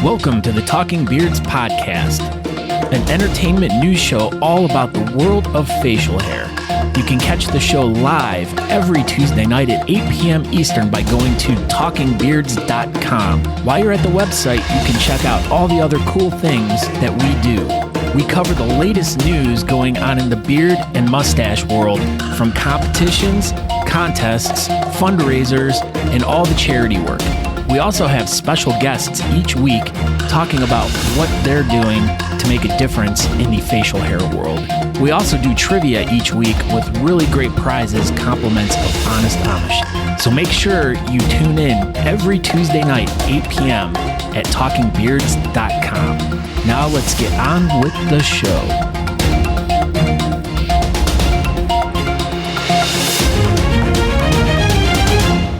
Welcome to the Talking Beards podcast, an entertainment news show all about the world of facial hair. You can catch the show live every Tuesday night at 8 p.m. Eastern by going to talkingbeards.com. While you're at the website, you can check out all the other cool things that we do. We cover the latest news going on in the beard and mustache world, from competitions, contests, fundraisers, and all the charity work. We also have special guests each week talking about what they're doing to make a difference in the facial hair world. We also do trivia each week with really great prizes, compliments of Honest Amish. So make sure you tune in every Tuesday night, 8 p.m. at talkingbeards.com. Now let's get on with the show.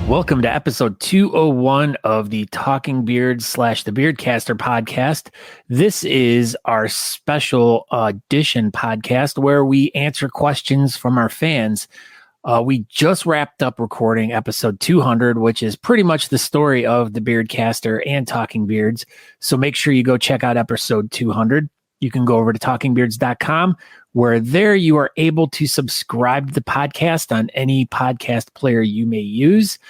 Welcome to episode 201 of the Talking Beards / the Beardcaster podcast. This is our special edition podcast where we answer questions from our fans. We just wrapped up recording episode 200, which is pretty much the story of the Beardcaster and Talking Beards. So make sure you go check out episode 200. You can go over to talkingbeards.com, where there you are able to subscribe to the podcast on any podcast player you may use.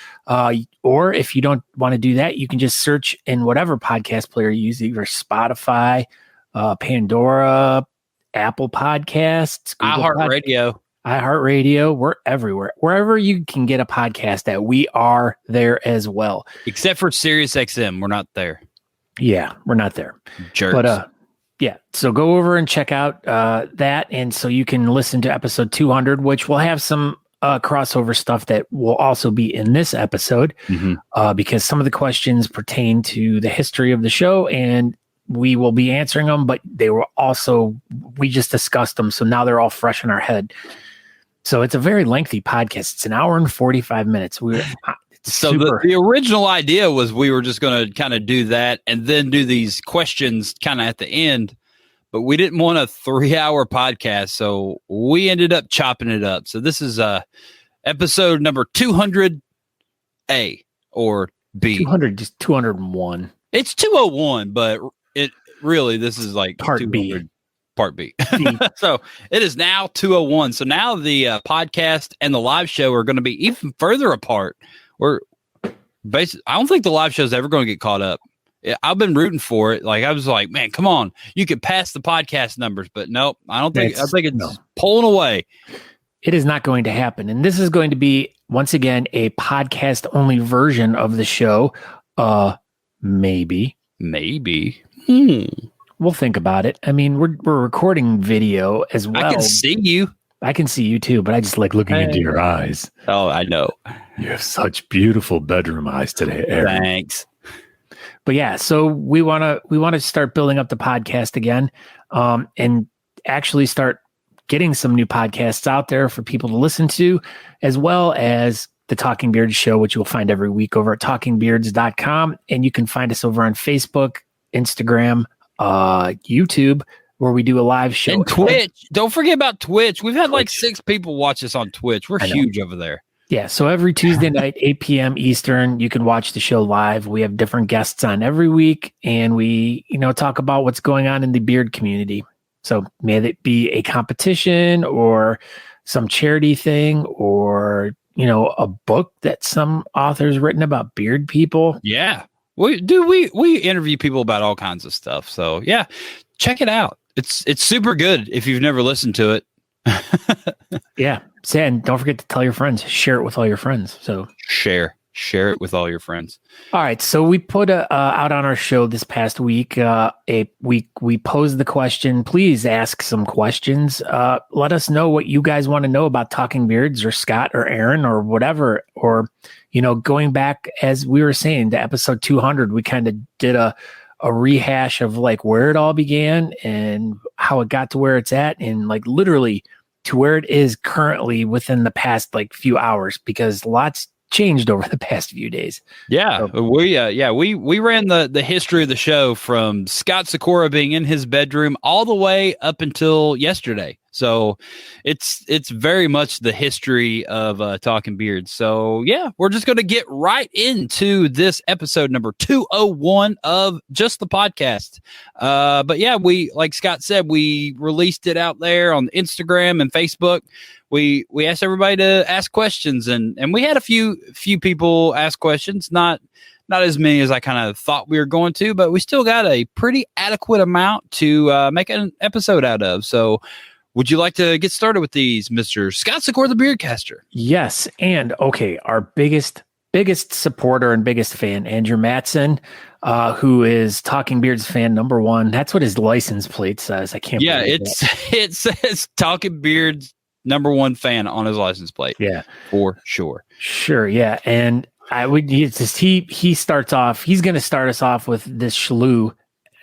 Or if you don't want to do that, you can just search in whatever podcast player you use, either Spotify, Pandora, Apple Podcasts, iHeartRadio. We're everywhere. Wherever you can get a podcast at, we are there as well. Except for SiriusXM. We're not there. Yeah, we're not there. Jerks. But, yeah, so go over and check out that, and so you can listen to episode 200, which will have some crossover stuff that will also be in this episode, because some of the questions pertain to the history of the show, and we will be answering them, but they were also, we just discussed them, so now they're all fresh in our head. So it's a very lengthy podcast. It's an hour and 45 minutes. So the original idea was we were just going to kind of do that and then do these questions kind of at the end, but we didn't want a 3-hour podcast. So we ended up chopping it up. So this is episode number 200A or B. 201. It's 201, but it really, this is like Part B. Part B. So it is now 201. So now the podcast and the live show are going to be even further apart. We're basically, I don't think the live show is ever going to get caught up. I've been rooting for it. Like, I was like, man, come on, you could pass the podcast numbers, but nope, I think it's pulling away. It is not going to happen. And this is going to be, once again, a podcast only version of the show. Maybe. We'll think about it. I mean, we're recording video as well. I can see you. I can see you too, but I just like looking into your eyes. Oh, I know. You have such beautiful bedroom eyes today, Aaron. Thanks. But yeah, so we want to start building up the podcast again, and actually start getting some new podcasts out there for people to listen to, as well as the Talking Beards show, which you'll find every week over at talkingbeards.com. And you can find us over on Facebook, Instagram, YouTube, where we do a live show. And Twitch. Don't forget about Twitch. We've had like 6 people watch us on Twitch. We're huge over there. Yeah. So every Tuesday night, 8 p.m. Eastern, you can watch the show live. We have different guests on every week, and we, talk about what's going on in the beard community. So may it be a competition or some charity thing, or, a book that some author's written about beard people. Yeah. We interview people about all kinds of stuff. So yeah, check it out. It's super good if you've never listened to it. Yeah. And don't forget to tell your friends, share it with all your friends. So share it with all your friends. All right. So we put out on our show this past week, we posed the question, please ask some questions. Let us know what you guys want to know about Talking Beards or Scott or Aaron or whatever, or, going back, as we were saying, to episode 200, we kind of did a rehash of like where it all began and how it got to where it's at, and like literally to where it is currently within the past like few hours, because lots changed over the past few days. Yeah. So, we ran the history of the show from Scott Sykora being in his bedroom all the way up until yesterday. So it's very much the history of Talking Beards. So yeah, we're just going to get right into this episode number 201 of just the podcast. But yeah, we, like Scott said, we released it out there on Instagram and Facebook. We asked everybody to ask questions, and we had a few people ask questions, not as many as I kind of thought we were going to, but we still got a pretty adequate amount to make an episode out of. So would you like to get started with these, Mr. Scott Sykora, the Beardcaster? Yes. And okay, our biggest supporter and biggest fan, Andrew Matson, who is Talking Beards fan number 1. That's what his license plate says. I can't believe it says Talking Beards number 1 fan on his license plate. Yeah. For sure. Sure, yeah. And he starts off, he's going to start us off with this schloo.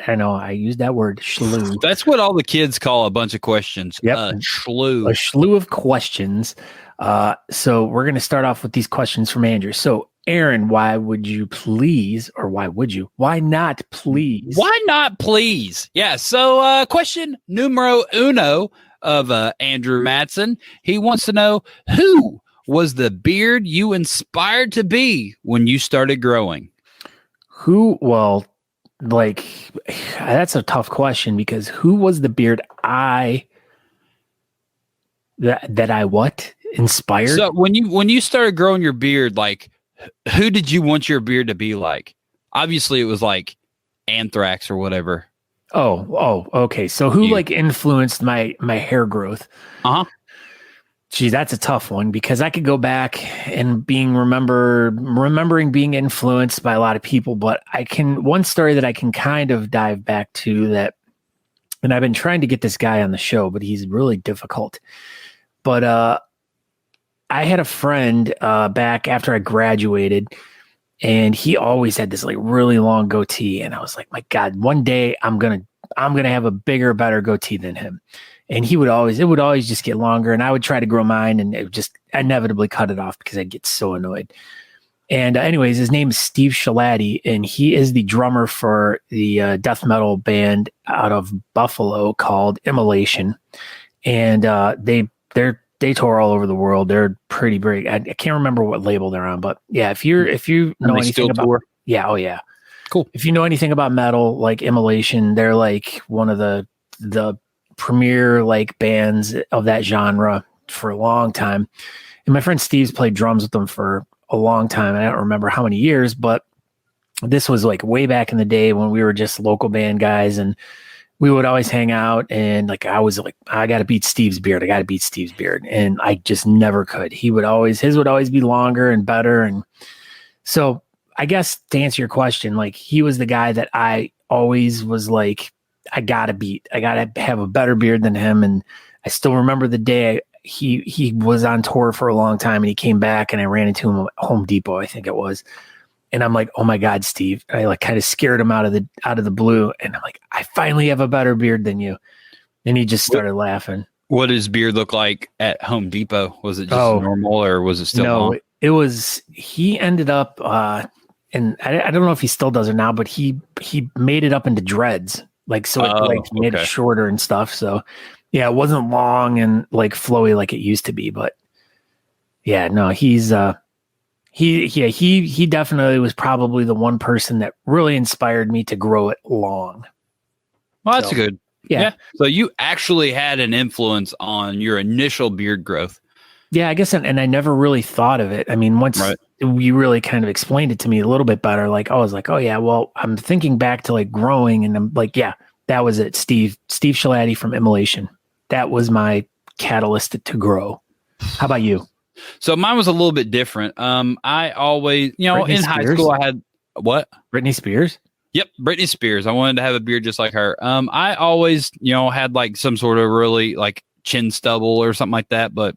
I know I used that word, schloo. That's what all the kids call a bunch of questions. Yep. Schloo. A schloo of questions. So we're going to start off with these questions from Andrew. So Aaron, why not please? Why not please? Yeah. So question numero uno of Andrew Matson. He wants to know, who was the beard you inspired to be when you started growing? That's a tough question, because who was the beard that I inspired? So when you started growing your beard, like, who did you want your beard to be like? Obviously, it was like Anthrax or whatever. Oh, okay. So who influenced my hair growth? Gee, that's a tough one, because I could go back and remembering being influenced by a lot of people, but one story that I can kind of dive back to that, and I've been trying to get this guy on the show, but he's really difficult. But I had a friend back after I graduated, and he always had this really long goatee, and I was like, my God, one day I'm gonna have a bigger, better goatee than him. And it would always just get longer, and I would try to grow mine, and it would just inevitably cut it off because I'd get so annoyed. And anyways, his name is Steve Shalati, and he is the drummer for the death metal band out of Buffalo called Immolation. And they tour all over the world. They're pretty big. I can't remember what label they're on, but yeah, if you know anything about tour? Yeah, oh yeah, cool. If you know anything about metal, like Immolation, they're like one of the premier bands of that genre for a long time. And my friend Steve's played drums with them for a long time. I don't remember how many years, but this was way back in the day when we were just local band guys, and we would always hang out, and I was like, I got to beat Steve's beard. And I just never could. His would always be longer and better. And so I guess to answer your question, he was the guy that I always was like, I got to beat. I got to have a better beard than him. And I still remember the day he was on tour for a long time, and he came back, and I ran into him at Home Depot, I think it was. And I'm like, oh my God, Steve. And I kind of scared him out of the blue. And I'm like, I finally have a better beard than you. And he just started laughing. What does beard look like at Home Depot? Was it just normal, or was it still long? It was, he ended up, and I don't know if he still does it now, but he made it up into dreads. Made it shorter and stuff. So yeah, it wasn't long and flowy like it used to be, but yeah, no, he definitely was probably the one person that really inspired me to grow it long. Well, that's good. Yeah. So you actually had an influence on your initial beard growth. Yeah, I guess. And I never really thought of it. I mean, once you really kind of explained it to me a little bit better, I was like, oh yeah, well, I'm thinking back to growing, and I'm like, yeah, that was it. Steve Shalati from Immolation. That was my catalyst to grow. How about you? So mine was a little bit different. I always, in high school, I had what? Britney Spears? Yep. Britney Spears. I wanted to have a beard just like her. I always, had some sort of really chin stubble or something like that, but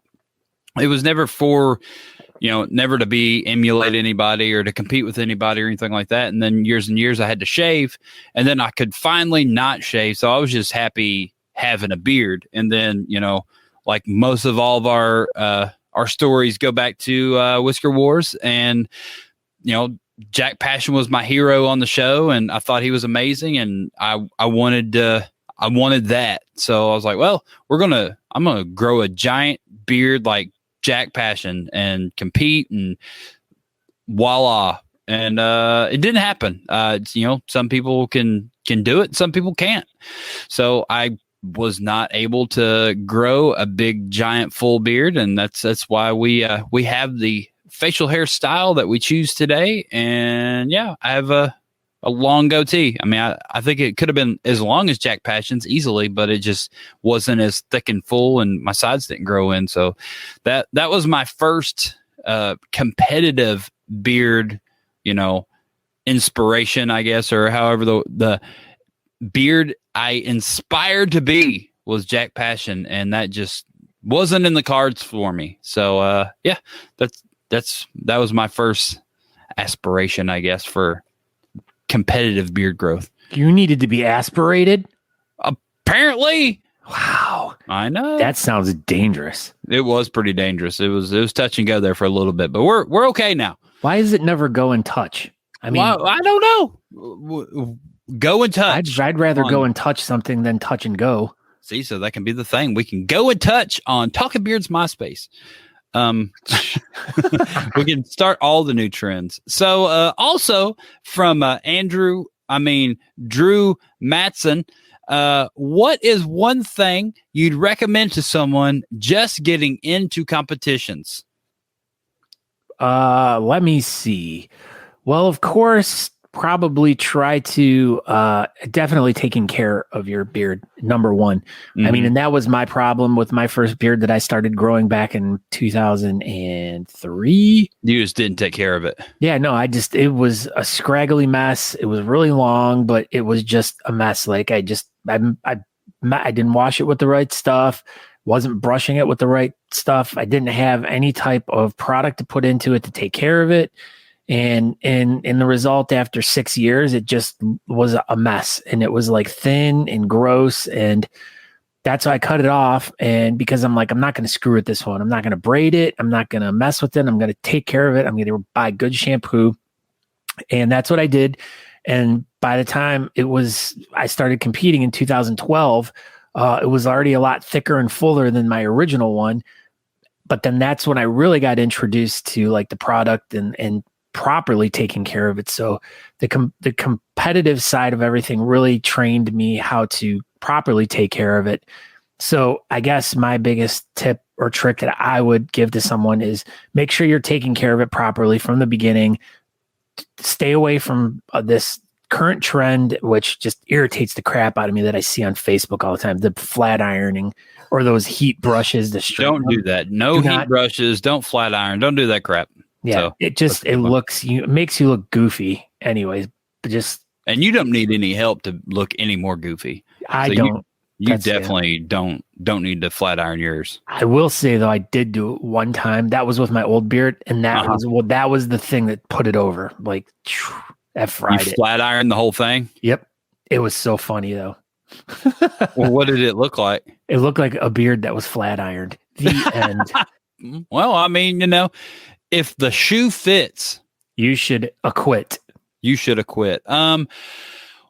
it was never for, never to emulate anybody or to compete with anybody or anything like that. And then years and years I had to shave, and then I could finally not shave. So I was just happy having a beard. And then, most of all of our stories go back to Whisker Wars, and, Jack Passion was my hero on the show, and I thought he was amazing. And I wanted to I wanted that. So I was like, well, I'm going to grow a giant beard like Jack Passion and compete, and voila. And it didn't happen. Some people can do it, some people can't. So I was not able to grow a big giant full beard, and that's why we have the facial hair style that we choose today. And yeah, I have a long goatee. I mean, I think it could have been as long as Jack Passion's easily, but it just wasn't as thick and full, and my sides didn't grow in. So that was my first competitive beard, inspiration, I guess, or however the beard I inspired to be was Jack Passion, and that just wasn't in the cards for me. So yeah, that was my first aspiration, I guess, for competitive beard growth. You needed to be aspirated? Apparently. Wow. I know. That sounds dangerous. It was pretty dangerous. It was touch and go there for a little bit, but we're okay now. Why does it never go and touch? I mean, well, I don't know. Go and touch. I'd rather go and touch something than touch and go. See, so that can be the thing. We can go and touch on Talking Beards MySpace. We can start all the new trends. So also from Drew Matson, what is one thing you'd recommend to someone just getting into competitions? Let me see. Well, of course, probably try to definitely taking care of your beard, number one. Mm-hmm. I mean, and that was my problem with my first beard that I started growing back in 2003. You just didn't take care of it. Yeah, no, it was a scraggly mess. It was really long, but it was just a mess. Like I didn't wash it with the right stuff. Wasn't brushing it with the right stuff. I didn't have any type of product to put into it to take care of it. And in the result, after 6 years, it just was a mess, and it was like thin and gross. And that's why I cut it off. And because I'm like, I'm not going to screw with this one. I'm not going to braid it. I'm not going to mess with it. I'm going to take care of it. I'm going to buy good shampoo. And that's what I did. And by the time I started competing in 2012, it was already a lot thicker and fuller than my original one. But then that's when I really got introduced to like the product and properly taking care of it. So the competitive side of everything really trained me how to properly take care of it. So I guess my biggest tip or trick that I would give to someone is make sure you're taking care of it properly from the beginning. Stay away from this current trend, which just irritates the crap out of me, that I see on Facebook all the time, the flat ironing or those heat brushes. Don't do that. No heat brushes. Don't flat iron. Don't do that crap. Yeah, so, it makes you look goofy anyways. And you don't need any help to look any more goofy. I don't. You definitely don't need to flat iron yours. I will say though, I did do it one time. That was with my old beard, and that was the thing that put it over. Like that fried it. Flat iron the whole thing. Yep, it was so funny though. Well, what did it look like? It looked like a beard that was flat ironed. The end. Well, I mean, if the shoe fits, you should acquit.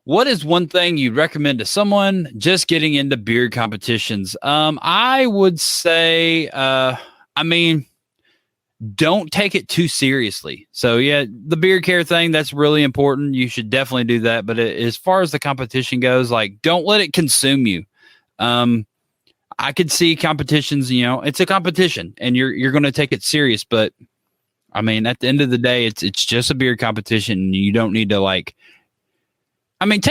What is one thing you'd recommend to someone just getting into beard competitions? I would say, don't take it too seriously. So yeah, the beard care thing, that's really important. You should definitely do that. But as far as the competition goes, like, don't let it consume you. I could see competitions, it's a competition and you're going to take it serious, but I mean, at the end of the day, it's just a beard competition. You don't need to take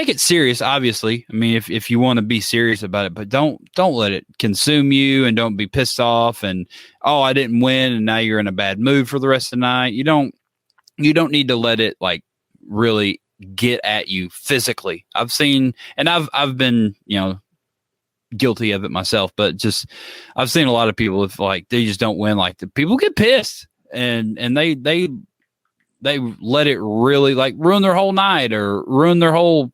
it serious, obviously. I mean, if you want to be serious about it, but don't let it consume you, and don't be pissed off and, oh, I didn't win, and now you're in a bad mood for the rest of the night. You don't need to let it really get at you physically. I've seen, and I've been, guilty of it myself, but just I've seen a lot of people, if they just don't win, the people get pissed. And they let it really ruin their whole night or ruin their whole,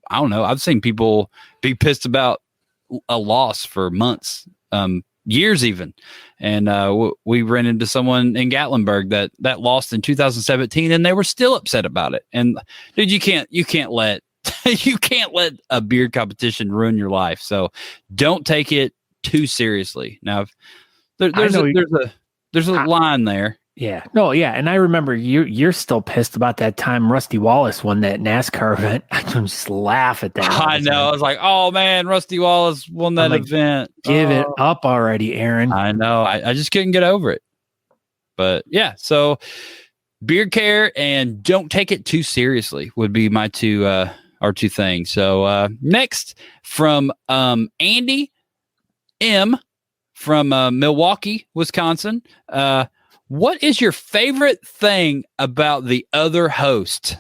I don't know. I've seen people be pissed about a loss for months, years even. And we ran into someone in Gatlinburg that lost in 2017, and they were still upset about it. And dude, you can't let you can't let a beard competition ruin your life. So don't take it too seriously. Now, there's a line there. Yeah. No, yeah. And I remember you're still pissed about that time Rusty Wallace won that NASCAR event. I just laugh at that. I know. I was like, oh man, Rusty Wallace won that event. Give it up already, Aaron. I know. I just couldn't get over it. But yeah, so beard care and don't take it too seriously would be my two things. So next from Andy M from Milwaukee, Wisconsin. What is your favorite thing about the other host?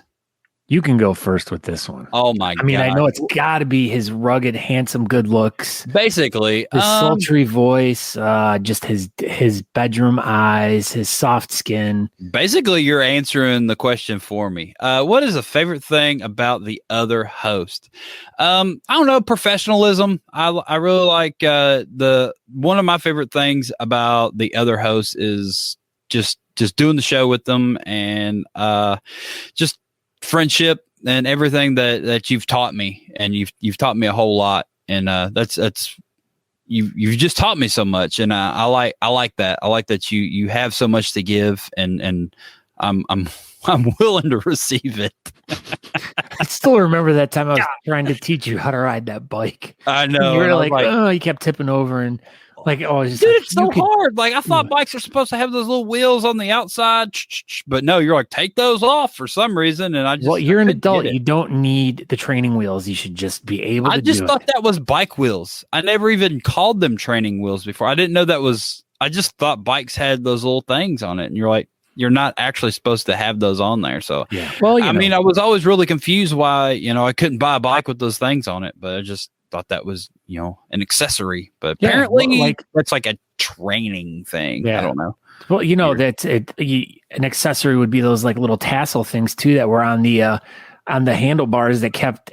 You can go first with this one. Oh my God. I mean, I know it's got to be his rugged, handsome, good looks. Basically. His sultry voice, just his bedroom eyes, his soft skin. Basically, you're answering the question for me. What is a favorite thing about the other host? I don't know, professionalism. I really like one of my favorite things about the other host is just doing the show with them and just friendship and everything that you've taught me, and you've taught me a whole lot, and that's you've just taught me so much, and I like that. I like that you have so much to give, and I'm willing to receive it. I still remember that time I was trying to teach you how to ride that bike. I know. You were like, oh, you kept tipping over and. Like, oh, it's dude, it's so hard. Like, I thought bikes are supposed to have those little wheels on the outside, but no, you're like, take those off for some reason. And I just, well, you're an adult. You don't need the training wheels. You should just be able to. I just thought that was bike wheels. I never even called them training wheels before. I didn't know that was. I just thought bikes had those little things on it, and you're like, you're not actually supposed to have those on there. So, yeah. Well, I mean, I was always really confused why I couldn't buy a bike with those things on it, but I just thought that was an accessory, but apparently that's like a training thing. Yeah. I don't know. Well, that's it. An accessory would be those like little tassel things too that were on the handlebars that kept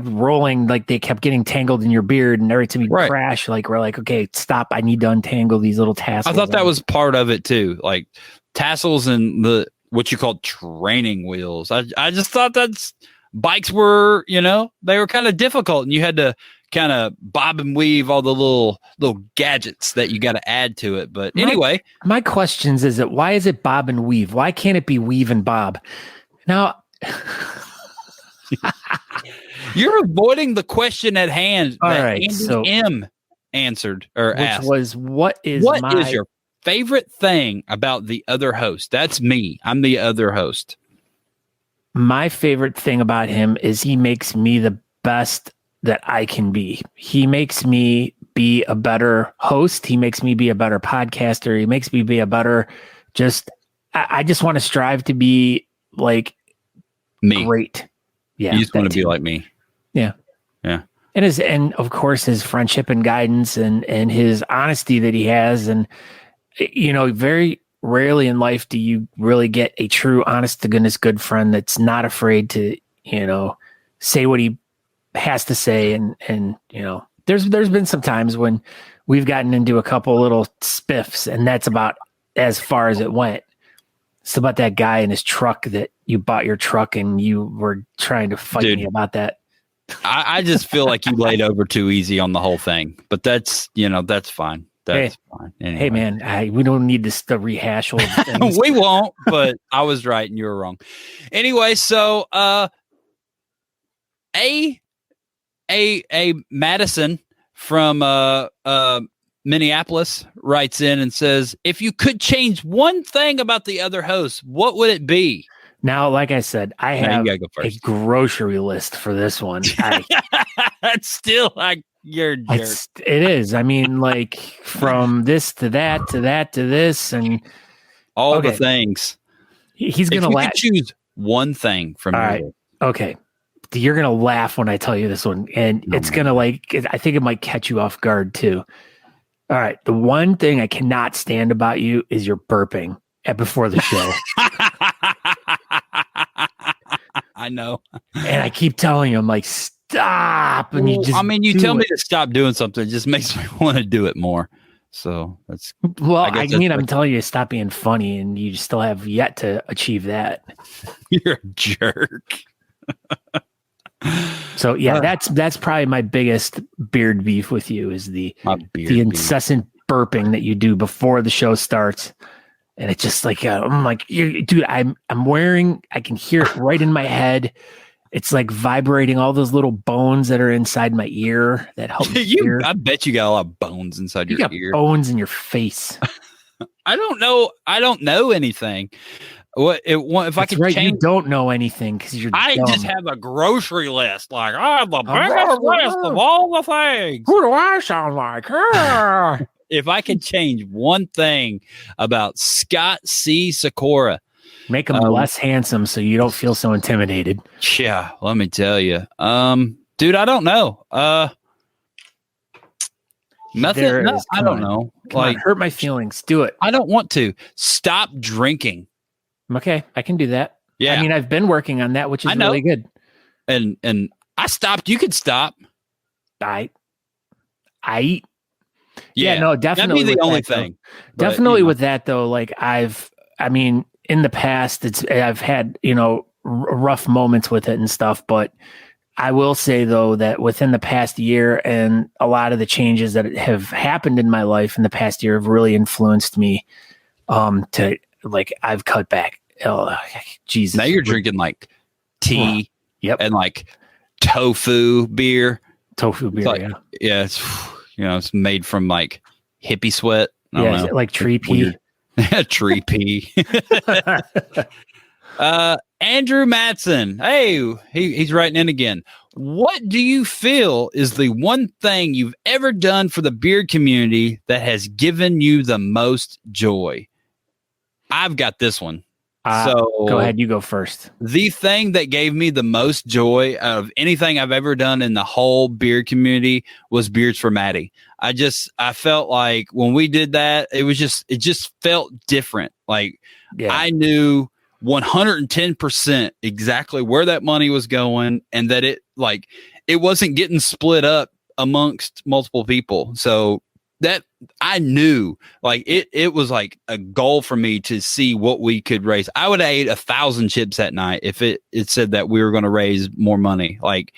rolling, like they kept getting tangled in your beard, and every time you crash, like we're like, okay, stop! I need to untangle these little tassels. I thought that was part of it too, like tassels and what you call training wheels. I just thought bikes were, they were kind of difficult, and you had to kind of bob and weave all the little gadgets that you got to add to it. But anyway, my questions is why is it bob and weave? Why can't it be weave and bob? Now, you're avoiding the question at hand. All right, Andy M answered or asked, was what is your favorite thing about the other host? That's me. I'm the other host. My favorite thing about him is he makes me the best that I can be. He makes me be a better host. He makes me be a better podcaster. He makes me be a better I just want to strive to be like me. Great. Yeah. You just want to be like me. Yeah. Yeah. And of course his friendship and guidance and his honesty that he has. And, very rarely in life do you really get a true, honest to goodness, good friend that's not afraid to, say what he has to say. And there's been some times when we've gotten into a couple little spiffs, and that's about as far as it went. It's about that guy in his truck that you bought your truck and you were trying to fight me about that. I just feel like you laid over too easy on the whole thing, but that's fine. That's fine. Anyway. Hey man, we don't need this to rehash old things. We won't, but I was right and you were wrong. Anyway, so a Madison from Minneapolis writes in and says, if you could change one thing about the other host, what would it be? Now, like I said, I have a grocery list for this one. That's still like you're a jerk. It is. I mean, like from this to that to that to this and all the things. He's going to choose one thing from all right. Okay. You're going to laugh when I tell you this one. And it's going to I think it might catch you off guard too. All right. The one thing I cannot stand about you is your burping before the show. I know. And I keep telling you, I'm like, stop. And you tell me to stop doing something. It just makes me want to do it more. So that's I'm telling you to stop being funny, and you still have yet to achieve that. You're a jerk. So yeah, that's probably my biggest beard beef with you is the incessant burping that you do before the show starts. And it's just like, I'm like, dude, I'm wearing, I can hear it right in my head. It's like vibrating all those little bones that are inside my ear that help me hear. I bet you got a lot of bones inside your ear. Bones in your face. I don't know. I don't know anything. If I could change, you don't know anything because you're. I dumb. just have a grocery list. Like I have the biggest list of all the things. Who do I sound like? If I could change one thing about Scott C. Sykora, make him less handsome so you don't feel so intimidated. Yeah, let me tell you, dude, I don't know. Nothing. I don't know. Come on, hurt my feelings. Do it. I don't want to. Stop drinking. Okay, I can do that. Yeah, I mean, I've been working on that, which is really good. And I stopped. You could stop. I eat. Yeah, no, definitely. That'd be the only thing. Definitely with that though, like in the past, I've had rough moments with it and stuff, but I will say though that within the past year and a lot of the changes that have happened in my life in the past year have really influenced me. To like I've cut back. Oh, Jesus! Now you're drinking like tea, and like tofu beer. Yeah, it's. It's made from like hippie sweat. I don't know. Is it like tree pea? Tree pea. Andrew Matson. Hey, he's writing in again. What do you feel is the one thing you've ever done for the beard community that has given you the most joy? I've got this one. So go ahead, you go first. The thing that gave me the most joy out of anything I've ever done in the whole beard community was Beards for Maddie. I felt like when we did that, it just felt different. Like I knew 110% exactly where that money was going and that it wasn't getting split up amongst multiple people. So that I knew like it was like a goal for me to see what we could raise. I would have ate 1,000 chips that night if it said that we were going to raise more money. Like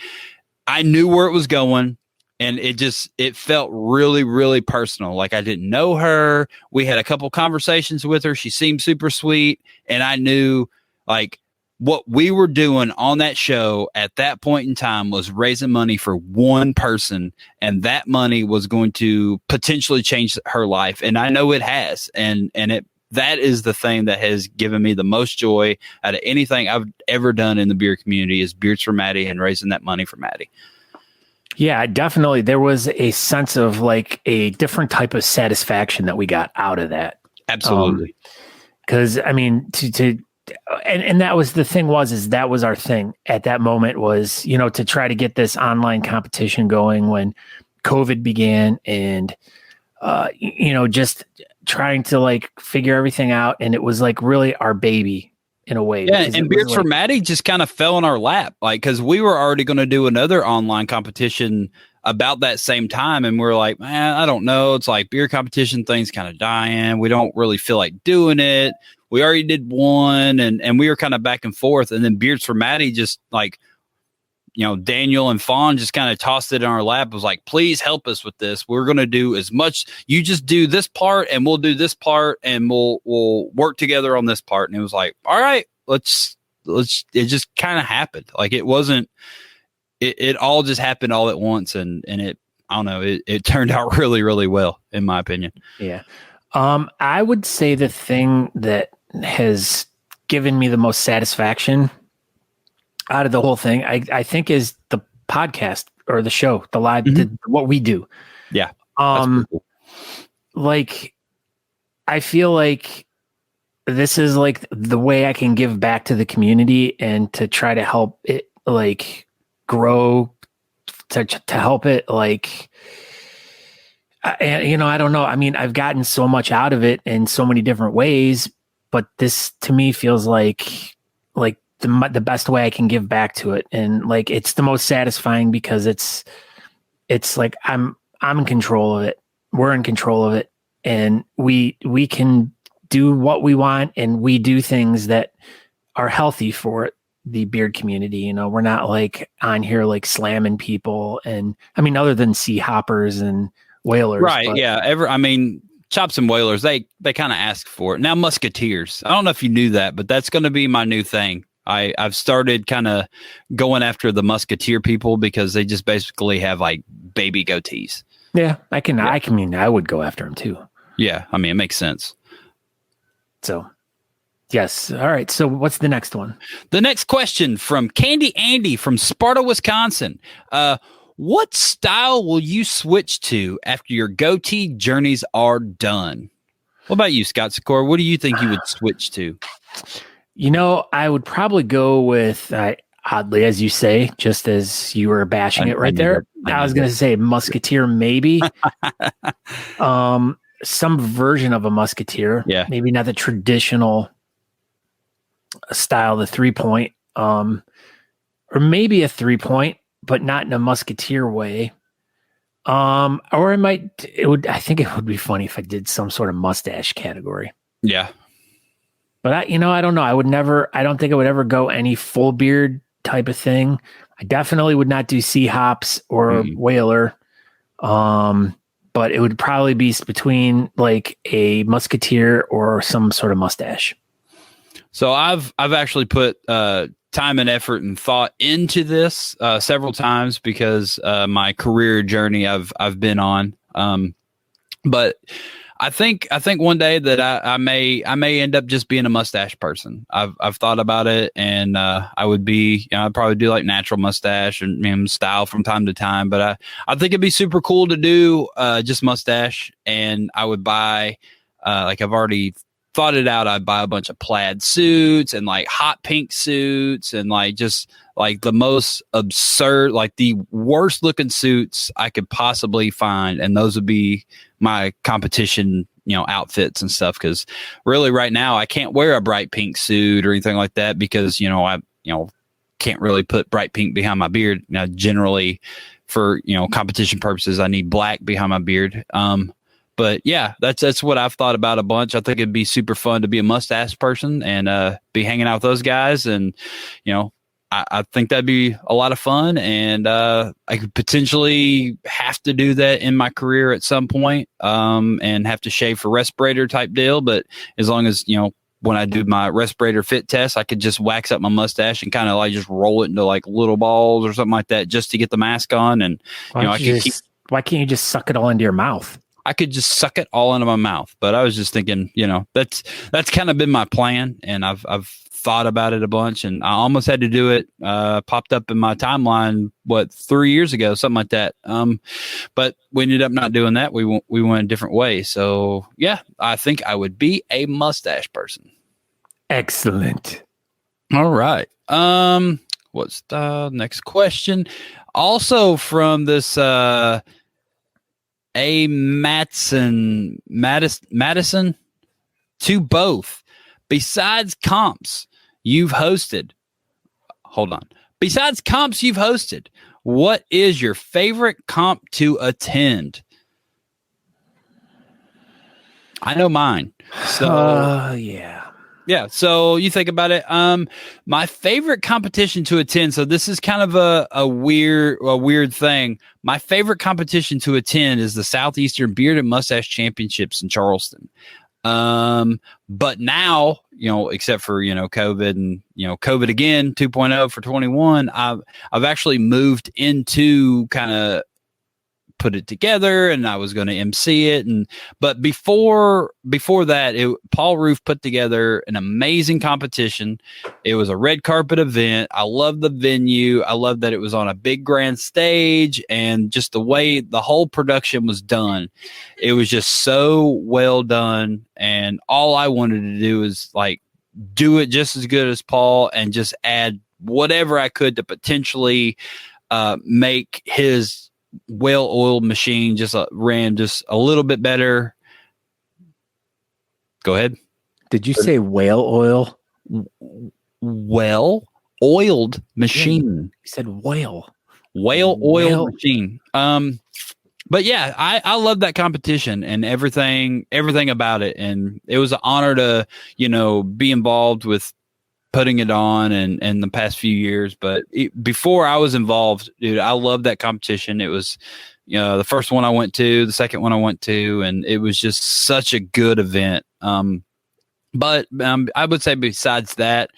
I knew where it was going and it felt really, really personal. Like I didn't know her. We had a couple conversations with her. She seemed super sweet. And I knew like what we were doing on that show at that point in time was raising money for one person, and that money was going to potentially change her life. And I know it has, and that is the thing that has given me the most joy out of anything I've ever done in the beard community is Beards for Maddie and raising that money for Maddie. Yeah, definitely. There was a sense of like a different type of satisfaction that we got out of that. Absolutely. Because I mean, and that was the thing that was our thing at that moment was, to try to get this online competition going when COVID began and, just trying to like figure everything out. And it was like really our baby in a way. Yeah. And Beards for Maddie just kind of fell in our lap. Like, cause we were already going to do another online competition about that same time. And we're like, man, I don't know. It's like beer competition thing's kind of dying. We don't really feel like doing it. We already did one and we were kind of back and forth. And then Beards for Maddie just like, Daniel and Fawn just kind of tossed it in our lap. It was like, please help us with this. We're going to do as much. You just do this part and we'll do this part and we'll work together on this part. And it was like, all right, let's, it just kind of happened. Like it wasn't, it all just happened all at once. And it, I don't know, it turned out really, really well, in my opinion. Yeah. I would say the thing that has given me the most satisfaction out of the whole thing, I think is the podcast or the show, the live, what we do. Yeah. Cool. Like, I feel like this is like the way I can give back to the community and to try to help it like grow, to help it like, and I don't know. I mean, I've gotten so much out of it in so many different ways, but this to me feels like the best way I can give back to it. And like, it's the most satisfying because it's like, I'm in control of it. We're in control of it. And we can do what we want and we do things that are healthy for it. the beard community. You know, we're not like on here like slamming people, and I mean, other than sea hoppers and whalers, Right? but, Yeah. I mean, chops and whalers. They kind of ask for it now. Musketeers. I don't know if you knew that, but that's going to be my new thing. I've started kind of going after the musketeer people because they just basically have like baby goatees. yeah, I would go after them too. Yeah, I mean, it makes sense. So, yes. All right. So, what's the next one? The next question from Candy Andy from Sparta, Wisconsin. What style will you switch to after your goatee journeys are done? What about you, Scott Sykora? What do you think you would switch to? You know, I would probably go with, oddly, as you say, just as you were bashing it right there. I was going to say musketeer, maybe. Some version of a musketeer. Yeah. Maybe not the traditional style, the 3-point, or maybe a 3-point, but not in a musketeer way. Or I think it would be funny if I did some sort of mustache category. Yeah. But I don't know. I don't think I would ever go any full beard type of thing. I definitely would not do sea hops or whaler. But it would probably be between like a musketeer or some sort of mustache. So I've actually put time and effort and thought into this several times because my career journey I've been on. But I think one day that I may end up just being a mustache person. I've thought about it, and I would be, I'd probably do like natural mustache and style from time to time. But I think it'd be super cool to do just mustache, and I would buy like I've already thought it out. I'd buy a bunch of plaid suits and like hot pink suits and like just like the most absurd, like the worst looking suits I could possibly find. And those would be my competition, outfits and stuff. Cause really right now I can't wear a bright pink suit or anything like that because, I can't really put bright pink behind my beard. Now, generally for, competition purposes, I need black behind my beard. But yeah, that's what I've thought about a bunch. I think it'd be super fun to be a mustache person and be hanging out with those guys. And, I think that'd be a lot of fun. And I could potentially have to do that in my career at some point and have to shave for respirator type deal. But as long as, when I do my respirator fit test, I could just wax up my mustache and kind of like just roll it into like little balls or something like that just to get the mask on. And, why can't you just suck it all into your mouth? I could just suck it all into my mouth. But I was just thinking, that's kind of been my plan. And I've thought about it a bunch, and I almost had to do it. Popped up in my timeline, 3 years ago, something like that. But we ended up not doing that. We went a different way. So yeah, I think I would be a mustache person. Excellent. All right. What's the next question? Also from this, A. Madison, to both. Besides comps you've hosted, what is your favorite comp to attend? I know mine. So yeah. So you think about it. My favorite competition to attend. So this is kind of a weird thing. My favorite competition to attend is the Southeastern Beard and Mustache Championships in Charleston. But now, except for, COVID and, COVID again, 2.0 for 21, I've actually moved into kind of put it together, and I was going to MC it. But before that, Paul Roof put together an amazing competition. It was a red carpet event. I loved the venue. I loved that it was on a big grand stage, and just the way the whole production was done. It was just so well done. And all I wanted to do is like do it just as good as Paul and just add whatever I could to potentially make his well-oiled machine ran just a little bit better. Go ahead. Did you say whale oil? Well-oiled machine. You said whale oil machine. But yeah, I love that competition and everything about it. And it was an honor to, be involved with putting it on and the past few years. But before I was involved, dude, I loved that competition. It was, the first one I went to, the second one I went to, and it was just such a good event. But I would say besides that,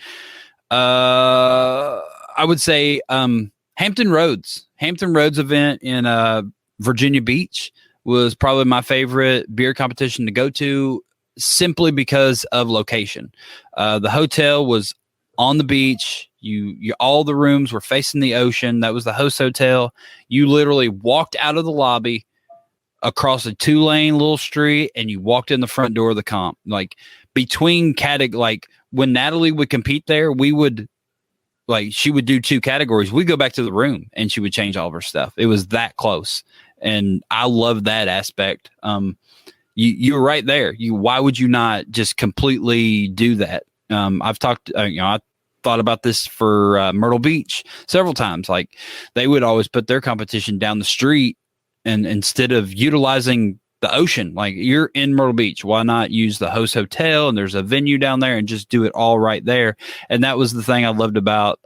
I would say Hampton Roads event in Virginia Beach was probably my favorite beer competition to go to, simply because of location. The hotel was on the beach. You all the rooms were facing the ocean. That was the host hotel. You literally walked out of the lobby across a 2-lane little street, and you walked in the front door of the comp. Like between like when Natalie would compete there, she would do 2 categories. We'd go back to the room and she would change all of her stuff. It was that close. And I love that aspect. You were right there. Why would you not just completely do that? I've talked, I thought about this for Myrtle Beach several times. Like they would always put their competition down the street, and instead of utilizing the ocean, like you're in Myrtle Beach, why not use the host hotel? And there's a venue down there, and just do it all right there. And that was the thing I loved about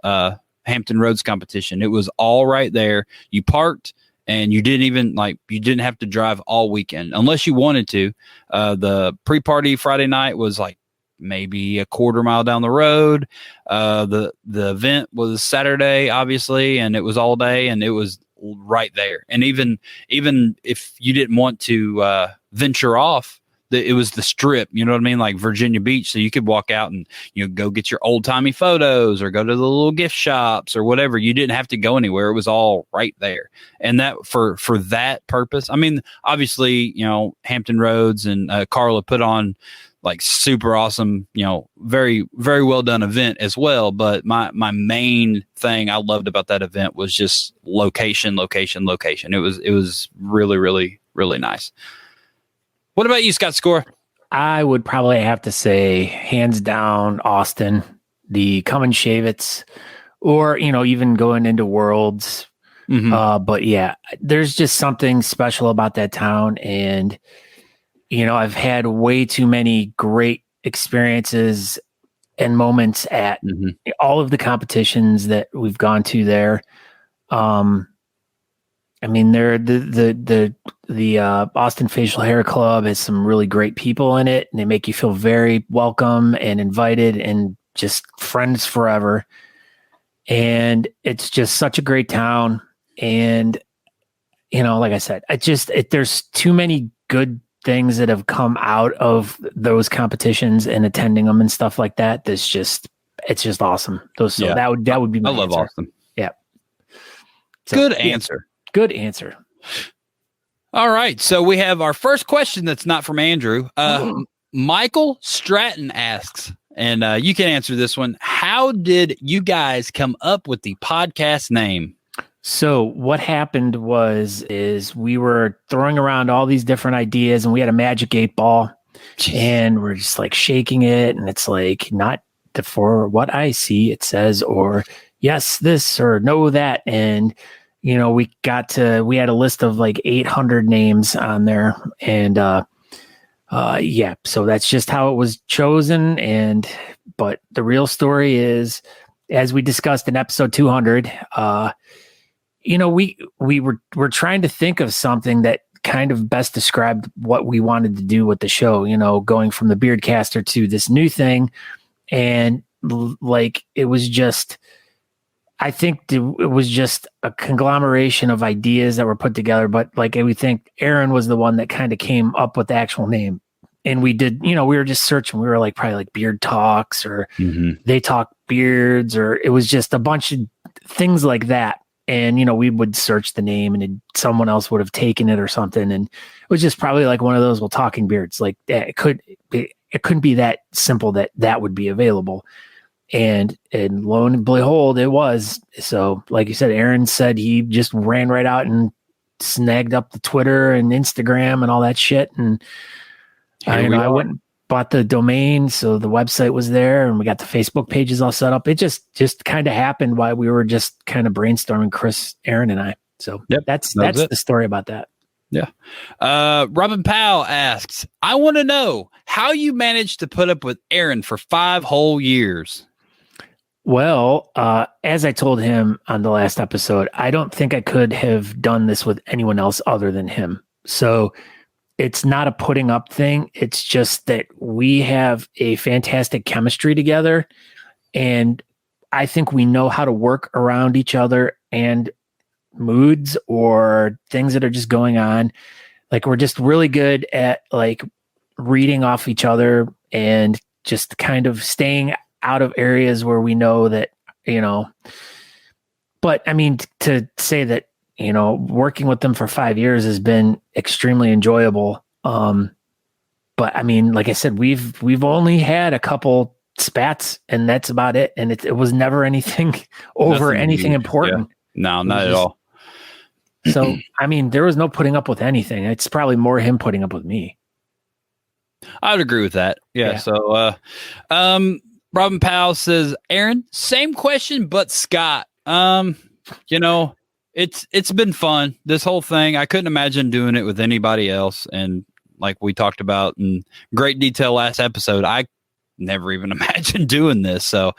Hampton Roads competition. It was all right there. You parked, and you didn't have to drive all weekend unless you wanted to. The pre-party Friday night was like maybe a quarter mile down the road. The event was Saturday, obviously, and it was all day, and it was right there. And even if you didn't want to venture off, it was the strip, you know what I mean? Like Virginia Beach. So you could walk out and, go get your old timey photos or go to the little gift shops or whatever. You didn't have to go anywhere. It was all right there. And that for that purpose, I mean, obviously, Hampton Roads and Carla put on like super awesome, very, very well done event as well. But my main thing I loved about that event was just location. It was really, really, really nice. What about you, Scott Sykora? I would probably have to say, hands down, Austin, the Come and Shave It's, or, even going into Worlds. Mm-hmm. But yeah, there's just something special about that town. And, I've had way too many great experiences and moments at all of the competitions that we've gone to there. I mean, the Austin Facial Hair Club has some really great people in it, and they make you feel very welcome and invited and just friends forever. And it's just such a great town. And, like I said, there's too many good things that have come out of those competitions and attending them and stuff like that. It's just awesome. That would be my answer. Love Austin. Yeah. So, good answer. Good answer. All right. So we have our first question that's not from Andrew. Michael Stratton asks, and you can answer this one. How did you guys come up with the podcast name? So what happened is we were throwing around all these different ideas, and we had a magic 8-ball. Jeez. And we're just like shaking it. And it's like, not for what I see, it says, or yes, this, or no, that. And we had a list of like 800 names on there, and so that's just how it was chosen. But the real story is, as we discussed in episode 200, we're trying to think of something that kind of best described what we wanted to do with the show, going from the Beardcaster to this new thing. And like, it was just, I think it was just a conglomeration of ideas that were put together. But like, we think Aaron was the one that kind of came up with the actual name. And we did, we were just searching. We were like, probably like Beard Talks, or They Talk Beards, or it was just a bunch of things like that. And, we would search the name, and someone else would have taken it or something. And it was just probably like one of those, talking beards. Like it couldn't be that simple that would be available. And lo and behold, it was. So like you said, Aaron said he just ran right out and snagged up the Twitter and Instagram and all that shit. And I went and bought the domain. So the website was there, and we got the Facebook pages all set up. It just kind of happened while we were just kind of brainstorming, Chris, Aaron, and I. So that's the story about that. Yeah. Robin Powell asks, I want to know how you managed to put up with Aaron for 5 whole years. Well, as I told him on the last episode, I don't think I could have done this with anyone else other than him. So it's not a putting up thing. It's just that we have a fantastic chemistry together, and I think we know how to work around each other and moods or things that are just going on. Like, we're just really good at like reading off each other and just kind of staying out of areas where we know that, but I mean, to say that, working with them for 5 years has been extremely enjoyable. But I mean, like I said, we've only had a couple spats and that's about it. And it was never anything over anything important. Yeah. No, not at all. So, I mean, there was no putting up with anything. It's probably more him putting up with me. I would agree with that. Yeah. So, Robin Powell says, Aaron, same question, but Scott, it's been fun. This whole thing, I couldn't imagine doing it with anybody else. And like we talked about in great detail last episode, I never even imagined doing this. So,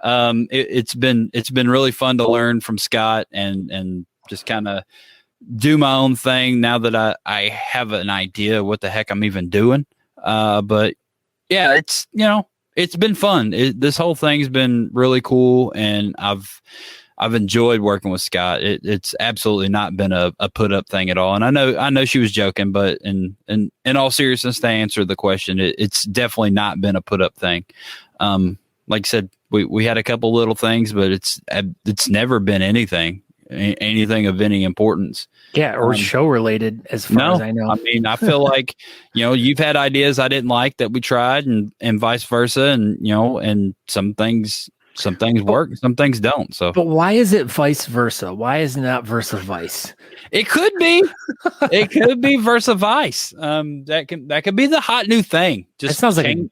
it's been really fun to learn from Scott and just kind of do my own thing now that I have an idea what the heck I'm even doing. But yeah, it's been fun. This whole thing's been really cool, and I've enjoyed working with Scott. It's absolutely not been a put up thing at all. And I know she was joking, but in all seriousness, to answer the question, it's definitely not been a put up thing. Like I said, we had a couple little things, but it's never been anything of any importance. Yeah, or show related, as far as I know. I mean, I feel like, you've had ideas I didn't like that we tried, and vice versa, and and some things work, some things don't. So, but why is it vice versa? Why is it not versa vice? It could be. It could be versa vice. That could be the hot new thing. It sounds like a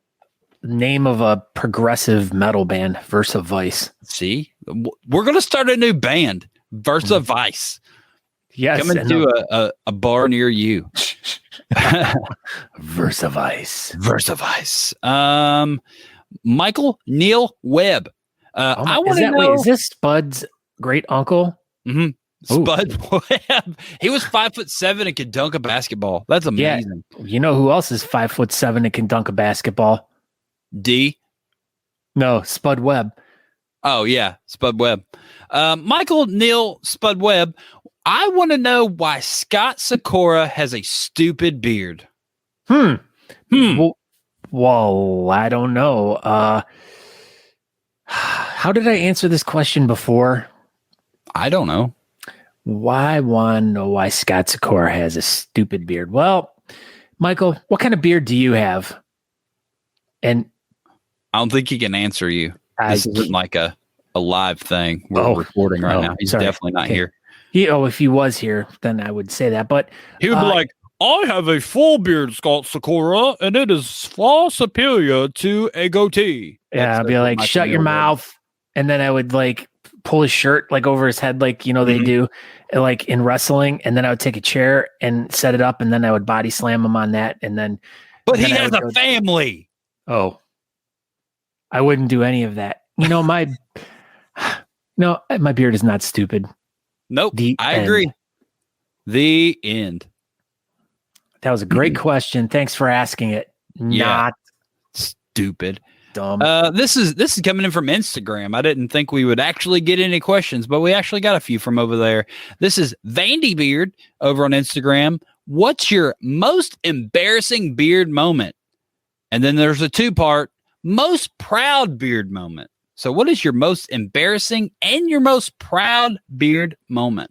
name of a progressive metal band, Versa Vice. See, we're gonna start a new band, Versa Vice. Yes, coming to a bar near you. Versa Vice. Versa Vice. Michael Neil Webb. I want to know. Wait, is this Spud's great uncle? Mm-hmm. Spud Webb. He was 5'7" and could dunk a basketball. That's amazing. Yeah. You know who else is 5'7" and can dunk a basketball? D. No, Spud Webb. Oh yeah, Spud Webb. Michael Neil Spud Webb. I want to know why Scott Sykora has a stupid beard. Well, I don't know. How did I answer this question before? I don't know. Why want to know why Scott Sykora has a stupid beard? Well, Michael, what kind of beard do you have? And I don't think he can answer you. This isn't like a live thing we're recording right now. He's definitely not here. If he was here, then I would say that. But he would be like, I have a full beard, Scott Sykora, and it is far superior to a goatee. Yeah, I'd be like, shut your mouth. And then I would like pull his shirt like over his head, like, they do like in wrestling. And then I would take a chair and set it up. And then I would body slam him on that. And then. But he has a family. Oh, I wouldn't do any of that. My beard is not stupid. Nope. I agree. The end. That was a great question. Thanks for asking it. Not stupid. Dumb. This is coming in from Instagram. I didn't think we would actually get any questions, but we actually got a few from over there. This is Vandy Beard over on Instagram. What's your most embarrassing beard moment? And then there's a 2-part most proud beard moment. So what is your most embarrassing and your most proud beard moment?